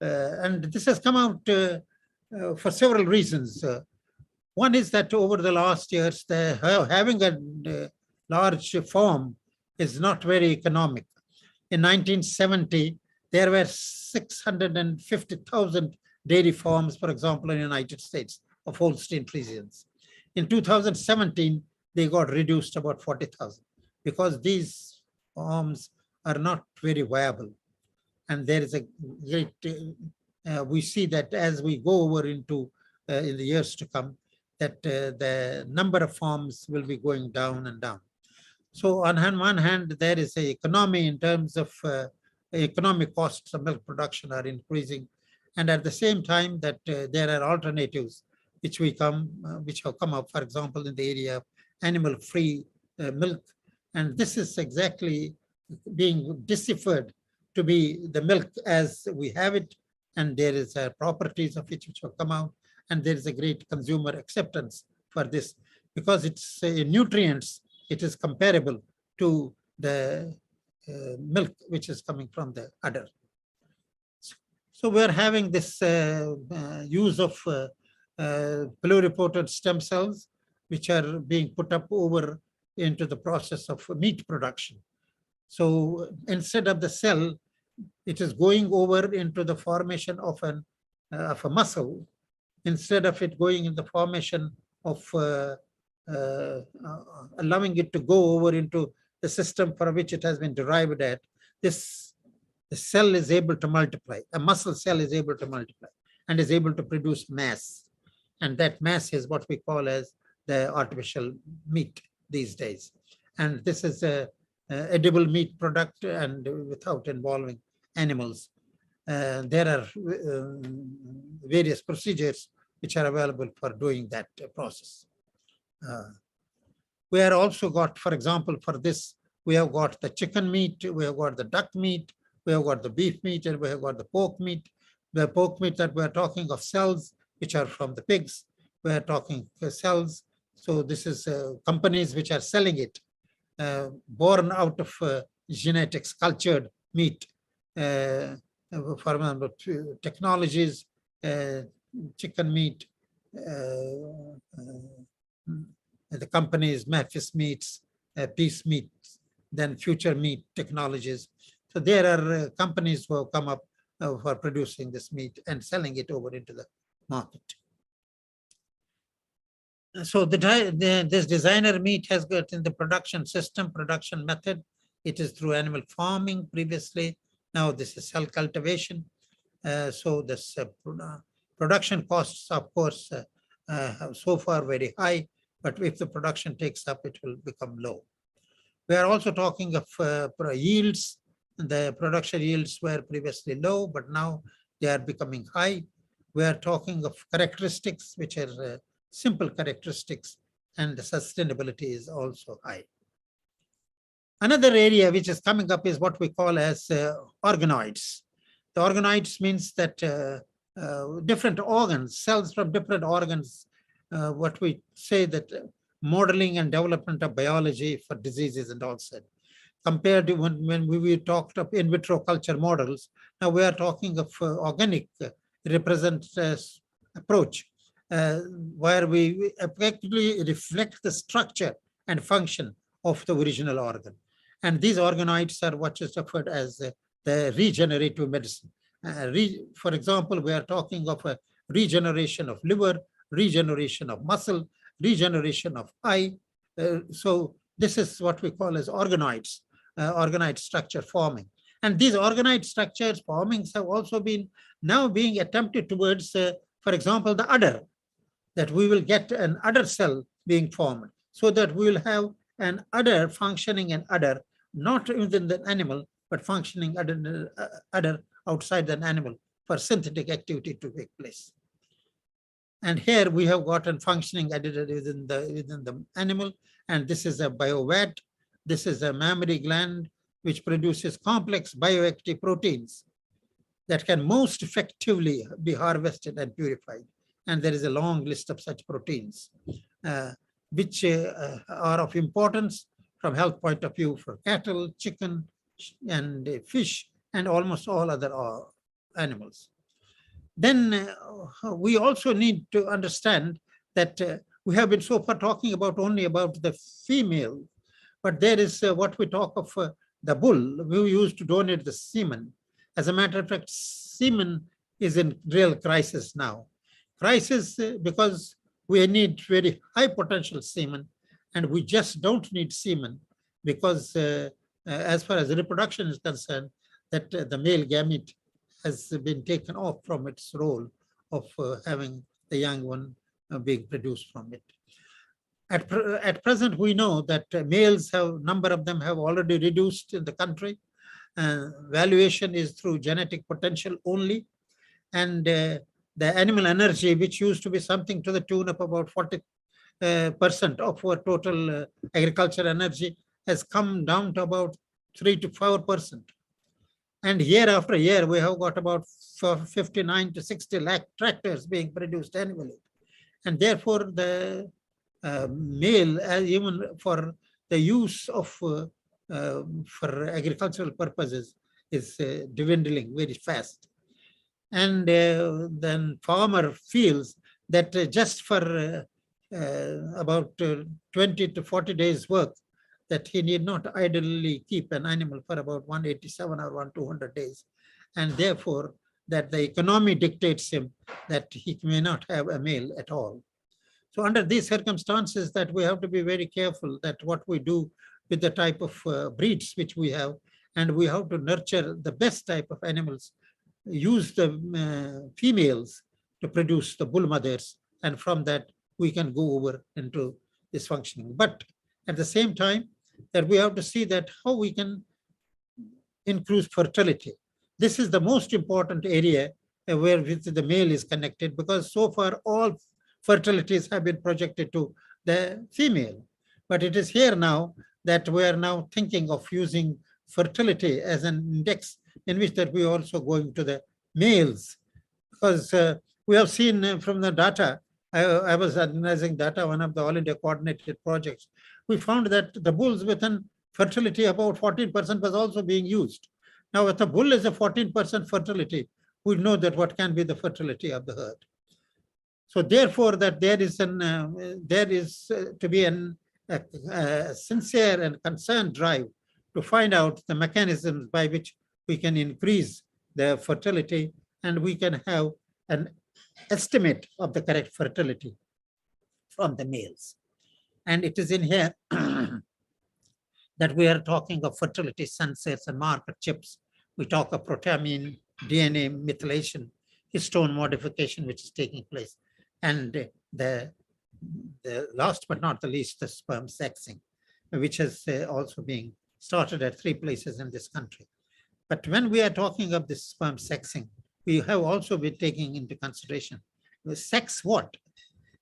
and this has come out for several reasons. One is that over the last years, having a large farm is not very economic. In 1970, there were 650,000 dairy farms, for example, in the United States of Holstein Friesians. In 2017, they got reduced to about 40,000 because these farms are not very viable. And there is a great, we see that as we go over into in the years to come, that the number of farms will be going down and down. So on one hand, there is a economy in terms of economic costs of milk production are increasing. And at the same time that there are alternatives which have come up, for example, in the area of animal-free milk. And this is exactly being deciphered to be the milk as we have it. And there is properties of which have come out. And there is a great consumer acceptance for this because it's nutrients. It is comparable to the milk which is coming from the udder. So we're having this use of pluripotent stem cells, which are being put up over into the process of meat production. So instead of the cell, it is going over into the formation of a muscle, instead of it going in the formation of allowing it to go over into the system for which it has been derived at. The cell is able to multiply. A muscle cell is able to multiply and is able to produce mass. And that mass is what we call as the artificial meat these days. And this is a edible meat product and without involving animals. There are various procedures which are available for doing that process. We are also got, for example, for this, we have got the chicken meat, we have got the duck meat, we have got the beef meat, and we have got the pork meat. The pork meat that we are talking of cells, which are from the pigs, we are talking cells. So this is companies which are selling it, born out of genetics, cultured meat, for example, technologies, chicken meat, the companies, Memphis Meats, Peace Meats, then Future Meat Technologies. So there are companies who have come up for producing this meat and selling it over into the market. So this designer meat has got in the production system, production method. It is through animal farming previously. Now this is cell cultivation. So this production costs, of course, so far very high, but if the production takes up, it will become low. We are also talking of yields. The production yields were previously low, but now they are becoming high. We are talking of characteristics, which are simple characteristics, and the sustainability is also high. Another area which is coming up is what we call as organoids. The organoids means that different organs, cells from different organs, what we say that modeling and development of biology for diseases and all said. Compared to when we talked of in vitro culture models, now we are talking of organic representative approach, where we effectively reflect the structure and function of the original organ. And these organoids are what is referred as the regenerative medicine. For example, we are talking of a regeneration of liver, regeneration of muscle, regeneration of eye. So this is what we call as organoids, organoid structure forming. And these organoid structures formings have also been now being attempted towards, for example, the udder, that we will get an udder cell being formed, so that we will have an udder, functioning an udder, not within the animal, but functioning udder outside the animal for synthetic activity to take place. And here we have gotten functioning udder within the animal, and this is a biovat. This is a mammary gland which produces complex bioactive proteins that can most effectively be harvested and purified. And there is a long list of such proteins, which are of importance from health point of view for cattle, chicken, and fish, and almost all other animals. Then we also need to understand that we have been so far talking about only about the female, but there is what we talk of the bull. We used to donate the semen. As a matter of fact, semen is in real crisis now. Crisis because we need very high potential semen, and we just don't need semen because as far as reproduction is concerned, that the male gamete has been taken off from its role of having the young one being produced from it. At present, we know that males have, number of them have already reduced in the country. Valuation is through genetic potential only. And the animal energy, which used to be something to the tune of about 40% of our total agricultural energy, has come down to about 3 to 4%. And year after year, we have got about 59 to 60 lakh tractors being produced annually. And therefore, the male, even for the use of for agricultural purposes, is dwindling very fast. And then farmer feels that just for about 20 to 40 days work, that he need not idly keep an animal for about 187 or 200 days. And therefore, that the economy dictates him that he may not have a male at all. So under these circumstances, that we have to be very careful that what we do with the type of breeds which we have, and we have to nurture the best type of animals, use the females to produce the bull mothers, and from that we can go over into this functioning. But at the same time, that we have to see that how we can increase fertility. This is the most important area where the male is connected, because so far all fertilities have been projected to the female. But it is here now that we are now thinking of using fertility as an index in which that we are also going to the males. Because we have seen from the data, I was analyzing data, one of the All India coordinated projects, we found that the bulls within fertility about 14% was also being used. Now, if the bull is a 14% fertility, we know that what can be the fertility of the herd. So therefore, that there is to be a sincere and concerned drive to find out the mechanisms by which we can increase the fertility, and we can have an estimate of the correct fertility from the males. And it is in here that we are talking of fertility sensors and marker chips. We talk of proteamine, DNA methylation, histone modification, which is taking place. And the last but not the least, the sperm sexing, which is also being started at 3 places in this country. But when we are talking of this sperm sexing, we have also been taking into consideration sex what?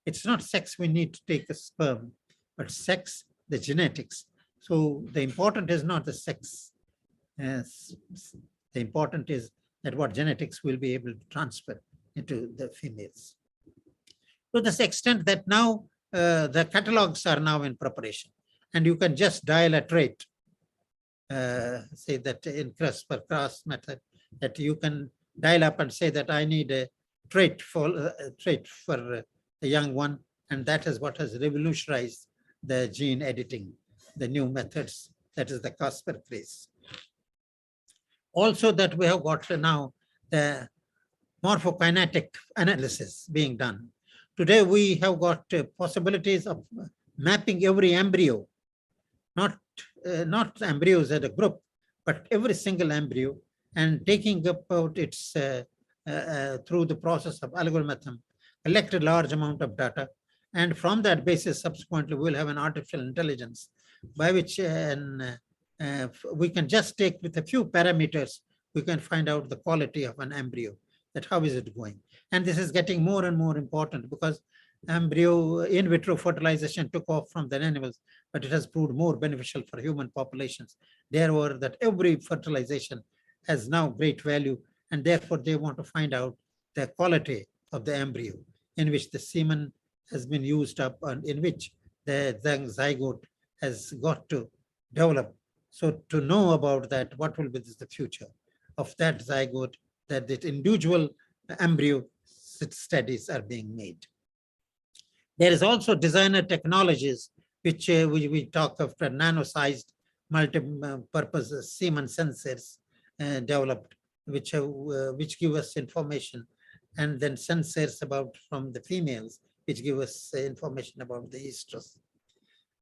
It's not sex we need to take the sperm, but sex, the genetics. So the important is not the sex. The important is that what genetics will be able to transfer into the females. To this extent that now the catalogs are now in preparation, and you can just dial a trait, say that in CRISPR-Cas method, that you can dial up and say that I need a trait for a young one, and that is what has revolutionized the gene editing, the new methods, that is the CRISPR craze. Also that we have got now the morphokinetic analysis being done. Today we have got possibilities of mapping every embryo, not embryos as a group, but every single embryo, and taking about its through the process of algorithm, collect a large amount of data, and from that basis subsequently we'll have an artificial intelligence by which we can just take with a few parameters, we can find out the quality of an embryo, that how is it going. And this is getting more and more important because embryo in vitro fertilization took off from the animals, but it has proved more beneficial for human populations. Therefore, that every fertilization has now great value, and therefore they want to find out the quality of the embryo in which the semen has been used up and in which the zygote has got to develop. So to know about that, what will be the future of that zygote, that the individual embryo studies are being made. There is also designer technologies, which we talk of nano-sized multi-purpose semen sensors developed, which give us information, and then sensors about from the females, which give us information about the estrus.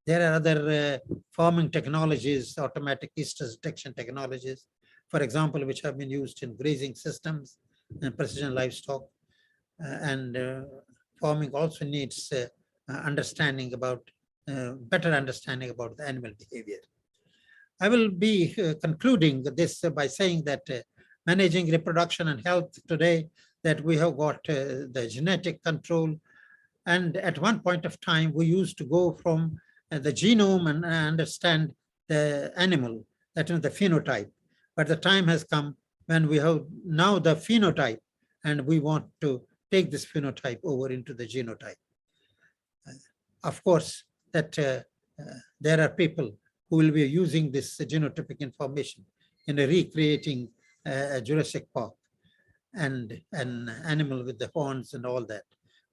There are other farming technologies, automatic estrus detection technologies, for example, which have been used in grazing systems and precision livestock. Farming also needs understanding about, better understanding about the animal behavior. I will be concluding this by saying that managing reproduction and health today, that we have got the genetic control. And at one point of time, we used to go from the genome and understand the animal, that is the phenotype. But the time has come when we have now the phenotype, and we want to take this phenotype over into the genotype. Of course, that there are people who will be using this genotypic information in recreating a Jurassic Park and an animal with the horns and all that.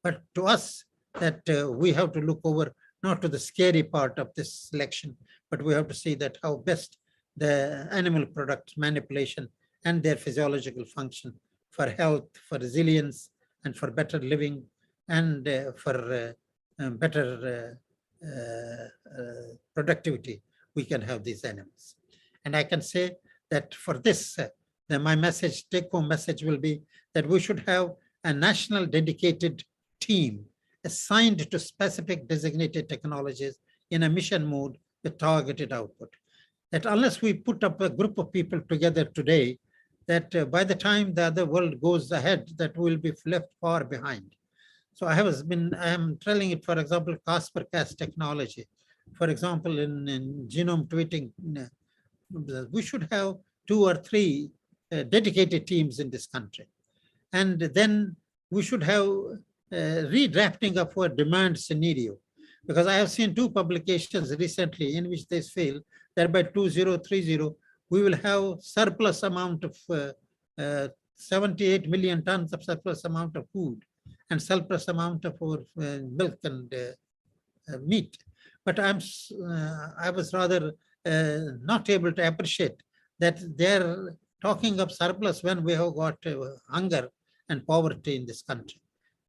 But to us, that we have to look over not to the scary part of this selection, but we have to see that how best the animal product manipulation and their physiological function for health, for resilience, and for better living, and for better productivity, we can have these animals. And I can say that for this, my message, take-home message will be that we should have a national dedicated team assigned to specific designated technologies in a mission mode with targeted output. That unless we put up a group of people together today, that by the time the other world goes ahead, that we'll be left far behind. So I am telling it, for example, CRISPR-Cas technology. For example, in genome tweeting, we should have 2 or 3 dedicated teams in this country. And then we should have redrafting of our demand scenario. Because I have seen 2 publications recently in which they feel that by 2030, we will have surplus amount of 78 million tons of surplus amount of food and surplus amount of our milk and meat. But I was rather not able to appreciate that they're talking of surplus when we have got hunger and poverty in this country.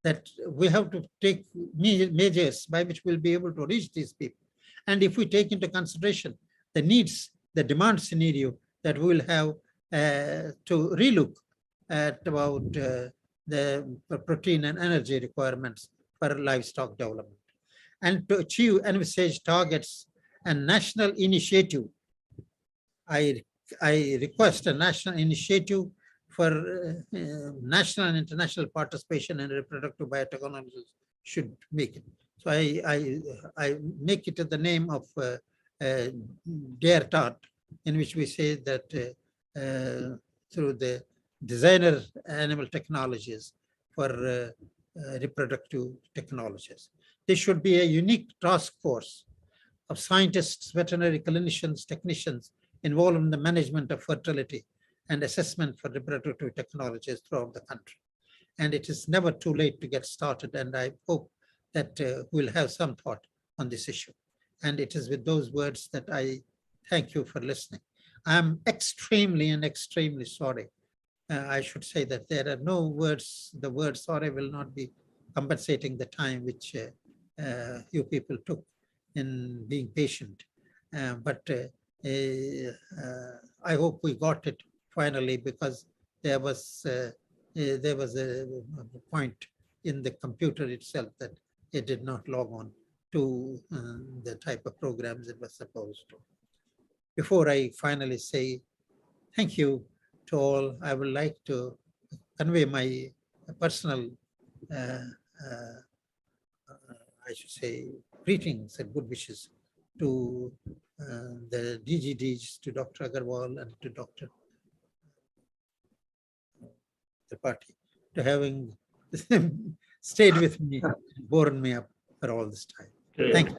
That we have to take measures by which we'll be able to reach these people. And if we take into consideration the needs, the demand scenario, that we will have to relook at about the protein and energy requirements for livestock development. And to achieve envisaged targets and national initiative, I request a national initiative for national and international participation in reproductive biotechnologies should make it. So I make it the name of Dare Tart, in which we say that through the designer animal technologies for reproductive technologies. There should be a unique task force of scientists, veterinary clinicians, technicians involved in the management of fertility and assessment for reproductive technologies throughout the country. And it is never too late to get started. And I hope that we'll have some thought on this issue. And it is with those words that I thank you for listening. I'm extremely sorry. I should say that there are no words, the word sorry will not be compensating the time which you people took in being patient. But I hope we got it finally, because there was a point in the computer itself that it did not log on to the type of programs it was supposed to. Before I finally say thank you to all, I would like to convey my personal, I should say, greetings and good wishes to the DGDs, to Dr. Agarwal and to Dr. Tripathi, to having stayed with me, borne me up for all this time. Thank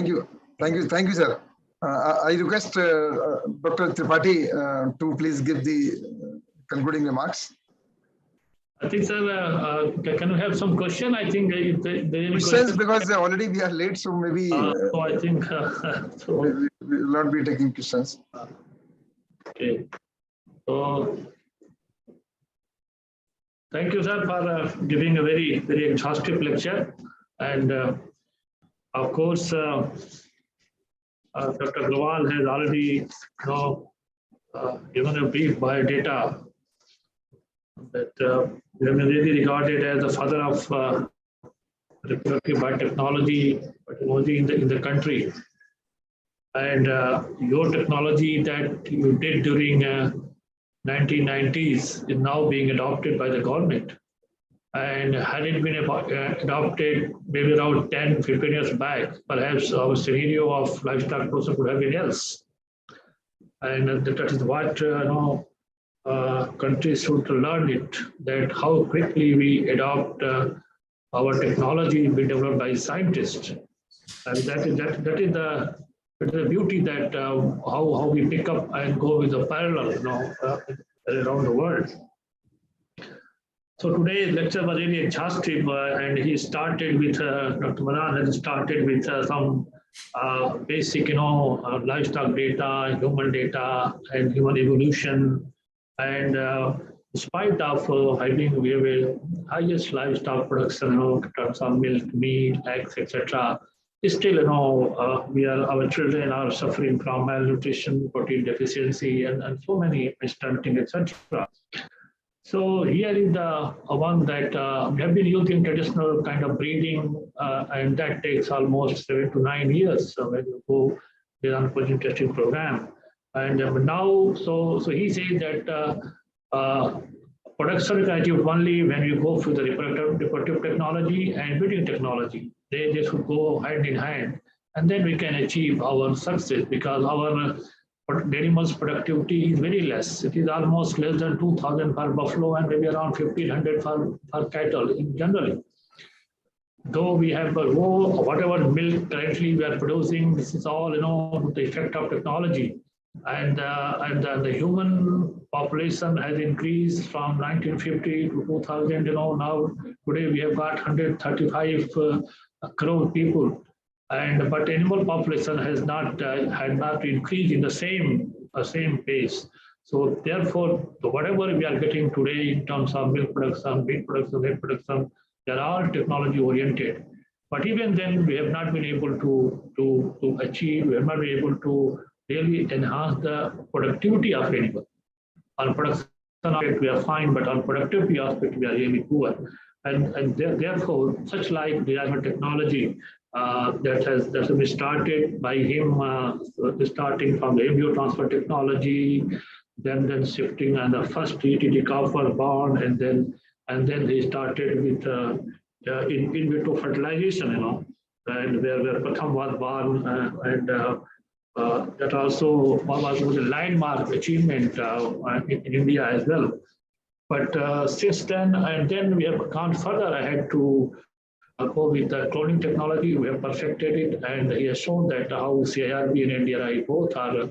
you. Thank you, sir. I request Dr. Tripathi to please give the concluding remarks. I think, sir, can we have some question? I think questions, because already we are late, so maybe. So I think we will not be taking questions. Okay. So thank you, sir, for giving a very exhaustive lecture, and of course, Dr. Agarwal has already given a brief biodata that we have been really regarded as the father of reproductive biotechnology in the country. And your technology that you did during 1990s is now being adopted by the government. And had it been adopted maybe around 10, 15 years back, perhaps our scenario of livestock production could have been else. And that is what countries should learn it, that how quickly we adopt our technology be developed by scientists. And that is the beauty that how we pick up and go with the parallel around the world. So today's lecture was really exhaustive, and he started with Dr. Madan has started with some basic livestock data, human data, and human evolution. And in spite of having we have a highest livestock production, in terms of milk, meat, eggs, etc., still, our children are suffering from malnutrition, protein deficiency, and so many stunting, etc. So here is the one that we have been using traditional kind of breeding, and that takes almost 7 to 9 years when you go with an protein testing program. And now, so he says that production can achieve only when you go through the reproductive technology and breeding technology. They should go hand in hand, and then we can achieve our success, because our animals' productivity is very less. It is almost less than 2,000 per buffalo and maybe around 1,500 for cattle in generally. though we have whatever milk currently we are producing, this is all the effect of technology, and the human population has increased from 1950 to 2000. Now today we have got 135 crore people, and but animal population has not had not increased in the same pace. So therefore, whatever we are getting today in terms of milk production, meat production, egg production, they're all technology oriented. But even then, we have not been able to achieve, we have not been able to really enhance the productivity of animal. On production aspect, we are fine, but on productivity aspect, we are really poor. And therefore, such like the technology that has been started by him, starting from the embryo transfer technology, then shifting, and the first ETT cow was born, and then he started with in vitro fertilization, and where Pratham was born, and that also was a landmark achievement in India as well. But since then, and then we have gone further ahead to go with the cloning technology. We have perfected it, and he has shown that how CIRB and NDRI both are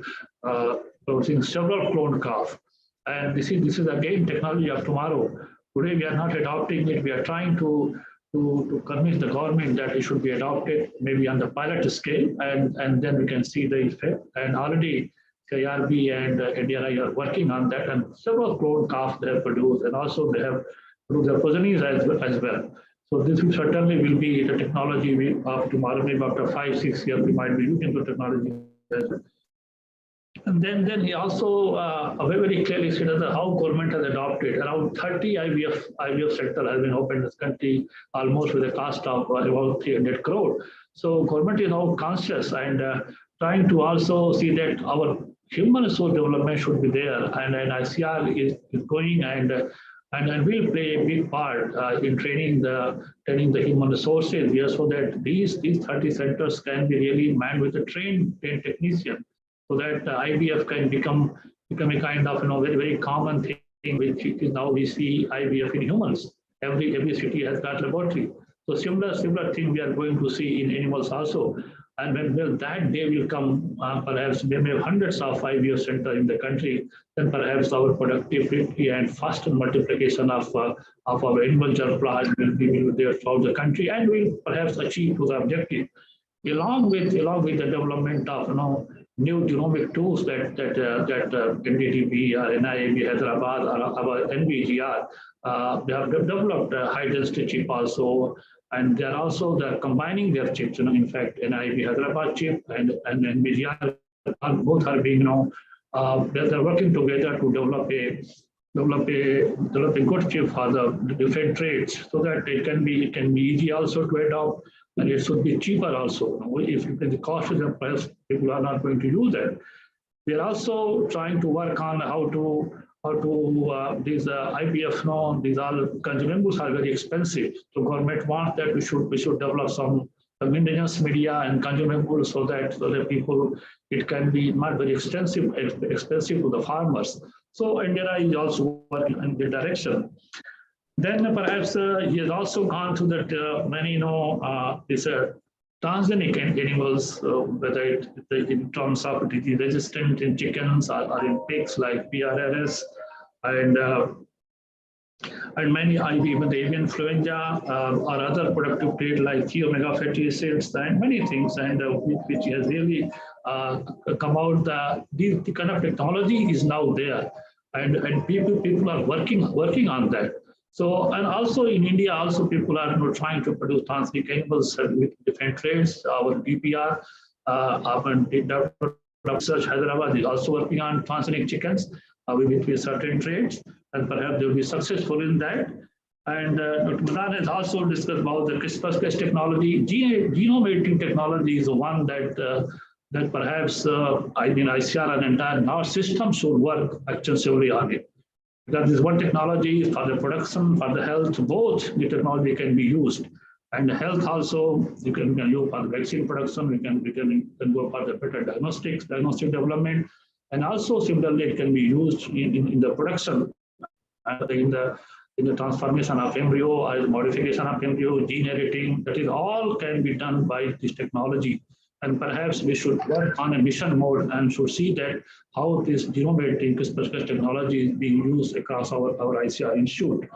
producing several cloned calves. And this is again technology of tomorrow. Today we are not adopting it. We are trying to convince the government that it should be adopted, maybe on the pilot scale, and then we can see the effect. And already CIRB and NDRI are working on that, and several cloned calves they have produced, and also they have produced their progenies as well. So this certainly will be the technology of tomorrow. Maybe after 5-6 years, we might be using the technology as well. And then he also very clearly said that how government has adopted around 30 IVF sector has been opened in this country, almost with a cost of about 300 crore. So government is now conscious and trying to also see that our human resource development should be there, and ICAR is going and will play a big part in training the human resources here, so that these 30 centers can be really manned with a trained technician, so that IVF can become a kind of very very common thing, which is now we see IVF in humans. Every city has got laboratory. So similar thing we are going to see in animals also. And when that day will come, perhaps we may have hundreds of IVF centers in the country, then perhaps our productivity and faster multiplication of our animal germplasm will be there throughout the country, and will perhaps achieve to the objective. Along with the development of new genomic tools that NDDB or NIAB Hyderabad or our NVGR, they have developed a high density chip also. And they're also combining their chips. In fact, NIAB Hyderabad chip and NVGR both are being they're working together to develop a good chip for the different trades, so that it can be easy also to adopt, and it should be cheaper also. If the cost is the price, people are not going to use that. We are also trying to work on how to these IVF, these all consumables are very expensive. So government wants that we should develop some indigenous media and consumables, so that people, it can be not very expensive to the farmers. So NDRI is also working in the direction. Then perhaps he has also gone to that many these transgenic animals, whether in terms of disease resistant in chickens or in pigs like PRRS, and many even the avian influenza or other productive trait like omega fatty acids and many things, and which has really come out. The kind of technology is now there, and people are working on that. So, and also in India, also people are trying to produce transgenic animals with different traits. Our DPR, Dr. Research Hyderabad is also working on transgenic chickens with certain traits, and perhaps they will be successful in that. And Dr. Madan has also discussed about the CRISPR-Cas technology. Genome editing technology is the one that perhaps ICAR and entire our system should work extensively on it. Because this one technology for the production, for the health, both the technology can be used. And health also, you can use for the vaccine production, we can go for the better diagnostic development. And also similarly, it can be used in the production, in the in the transformation of embryo, or modification of embryo, gene editing, that is all can be done by this technology. And perhaps we should work on a mission mode and should see that how this genome editing CRISPR technology is being used across our ICAR institute.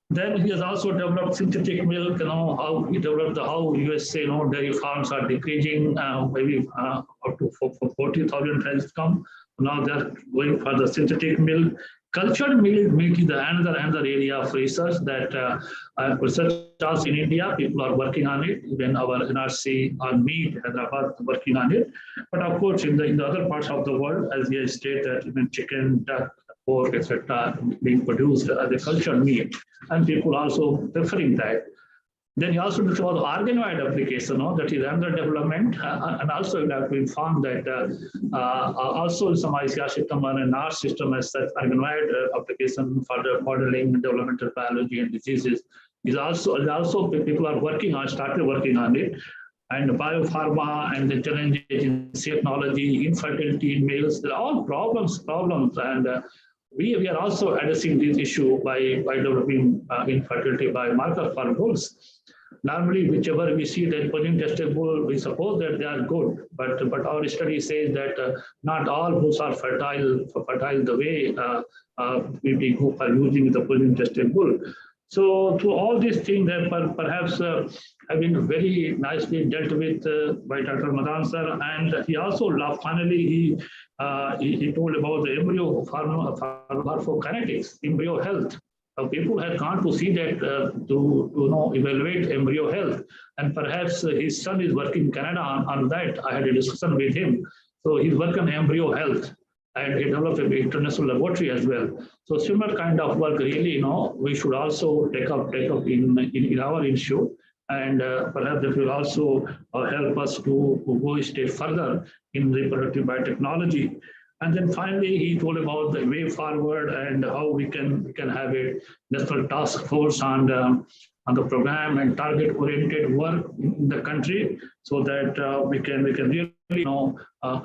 Then he has also developed synthetic milk, how he developed how USA, dairy farms are decreasing, maybe up to 40,000 has come. Now they're going for the synthetic milk. Cultured milk is another area of research that researchers in India, people are working on it. Even our NRC on meat, Hyderabad, working on it. But of course, in the other parts of the world, as we stated, even chicken, duck, pork, etc., being produced as a cultured meat, and people also preferring that. Then he also talks about organoid application, that is under development, and also we have to inform that also some ICAR system and an NAR system as such organoid application for the modeling, developmental biology, and diseases is also people are started working on it. And biopharma and the challenges in technology, infertility in males, they're all problems, and we are also addressing this issue by developing infertility biomarker for bulls. Normally, whichever we see that pollen tested bull, we suppose that they are good, but our study says that not all bulls are fertile the way we go for using the pollen tested bull. So through all these things that perhaps have been very nicely dealt with by Dr. Madan sir, and he also finally he told about the embryo morphokinetics, embryo health. People have gone to see that to evaluate embryo health, and perhaps his son is working in Canada on that. I had a discussion with him, so he's working on embryo health, and he developed an international laboratory as well. So similar kind of work, really, we should also take up in our institute, and perhaps that will also help us to go a step further in reproductive biotechnology. And then finally, he told about the way forward and how we can have a national task force on the program and target-oriented work in the country, so that we can really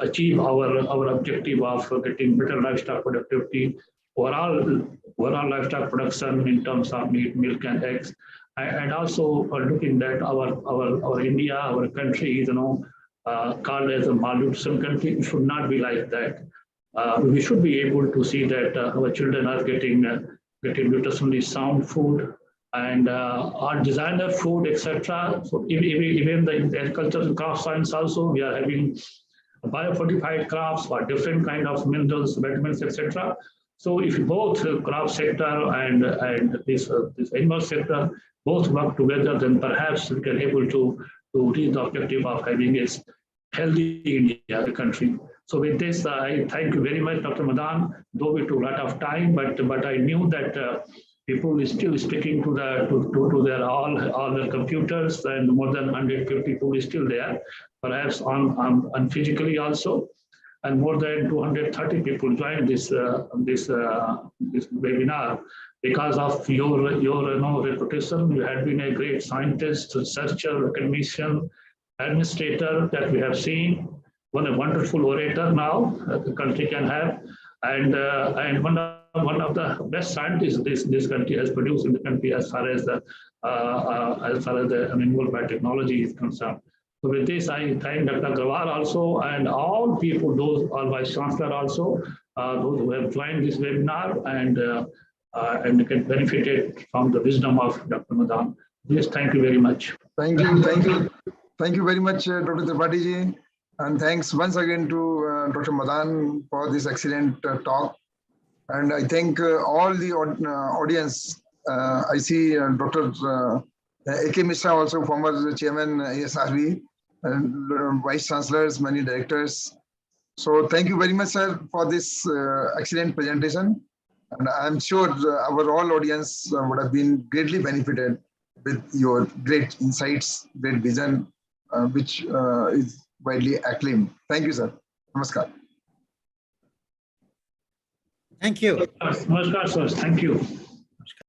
achieve our objective of getting better livestock productivity, overall livestock production in terms of meat, milk, and eggs, and also looking at our India, our country is called as a malnutrition country. It should not be like that. We should be able to see that our children are getting nutritionally sound food and our designer food, etc. So even the agriculture and crop science also, we are having biofortified crops for different kind of minerals, vitamins, etc. So if both crop sector and this animal sector both work together, then perhaps we can able to reach the objective of having a healthy India, the country. So with this, I thank you very much, Dr. Madan. Though we took a lot of time, but I knew that people is still sticking to their all their computers, and more than 150 people is still there, perhaps on physically also, and more than 230 people joined this webinar because of your reputation. You had been a great scientist, researcher, academician, administrator that we have seen. A wonderful orator now the country can have, and one of the best scientists this country has produced in the country as far as the animal biotechnology is concerned. So with this, I thank Dr. Grawar also, and all people, those all vice chancellor also, those who have joined this webinar and can benefit from the wisdom of Dr. Madan. Please, thank you very much. Thank you very much, Dr. Tripathi ji. And thanks once again to Dr. Madan for this excellent talk. And I thank all the audience. I see Dr. A.K. Mishra, also former chairman ISRB, vice chancellors, many directors. So thank you very much, sir, for this excellent presentation. And I'm sure our all audience would have been greatly benefited with your great insights, great vision, which is widely acclaimed. Thank you, sir. Namaskar. Thank you. Namaskar, sir. Thank you.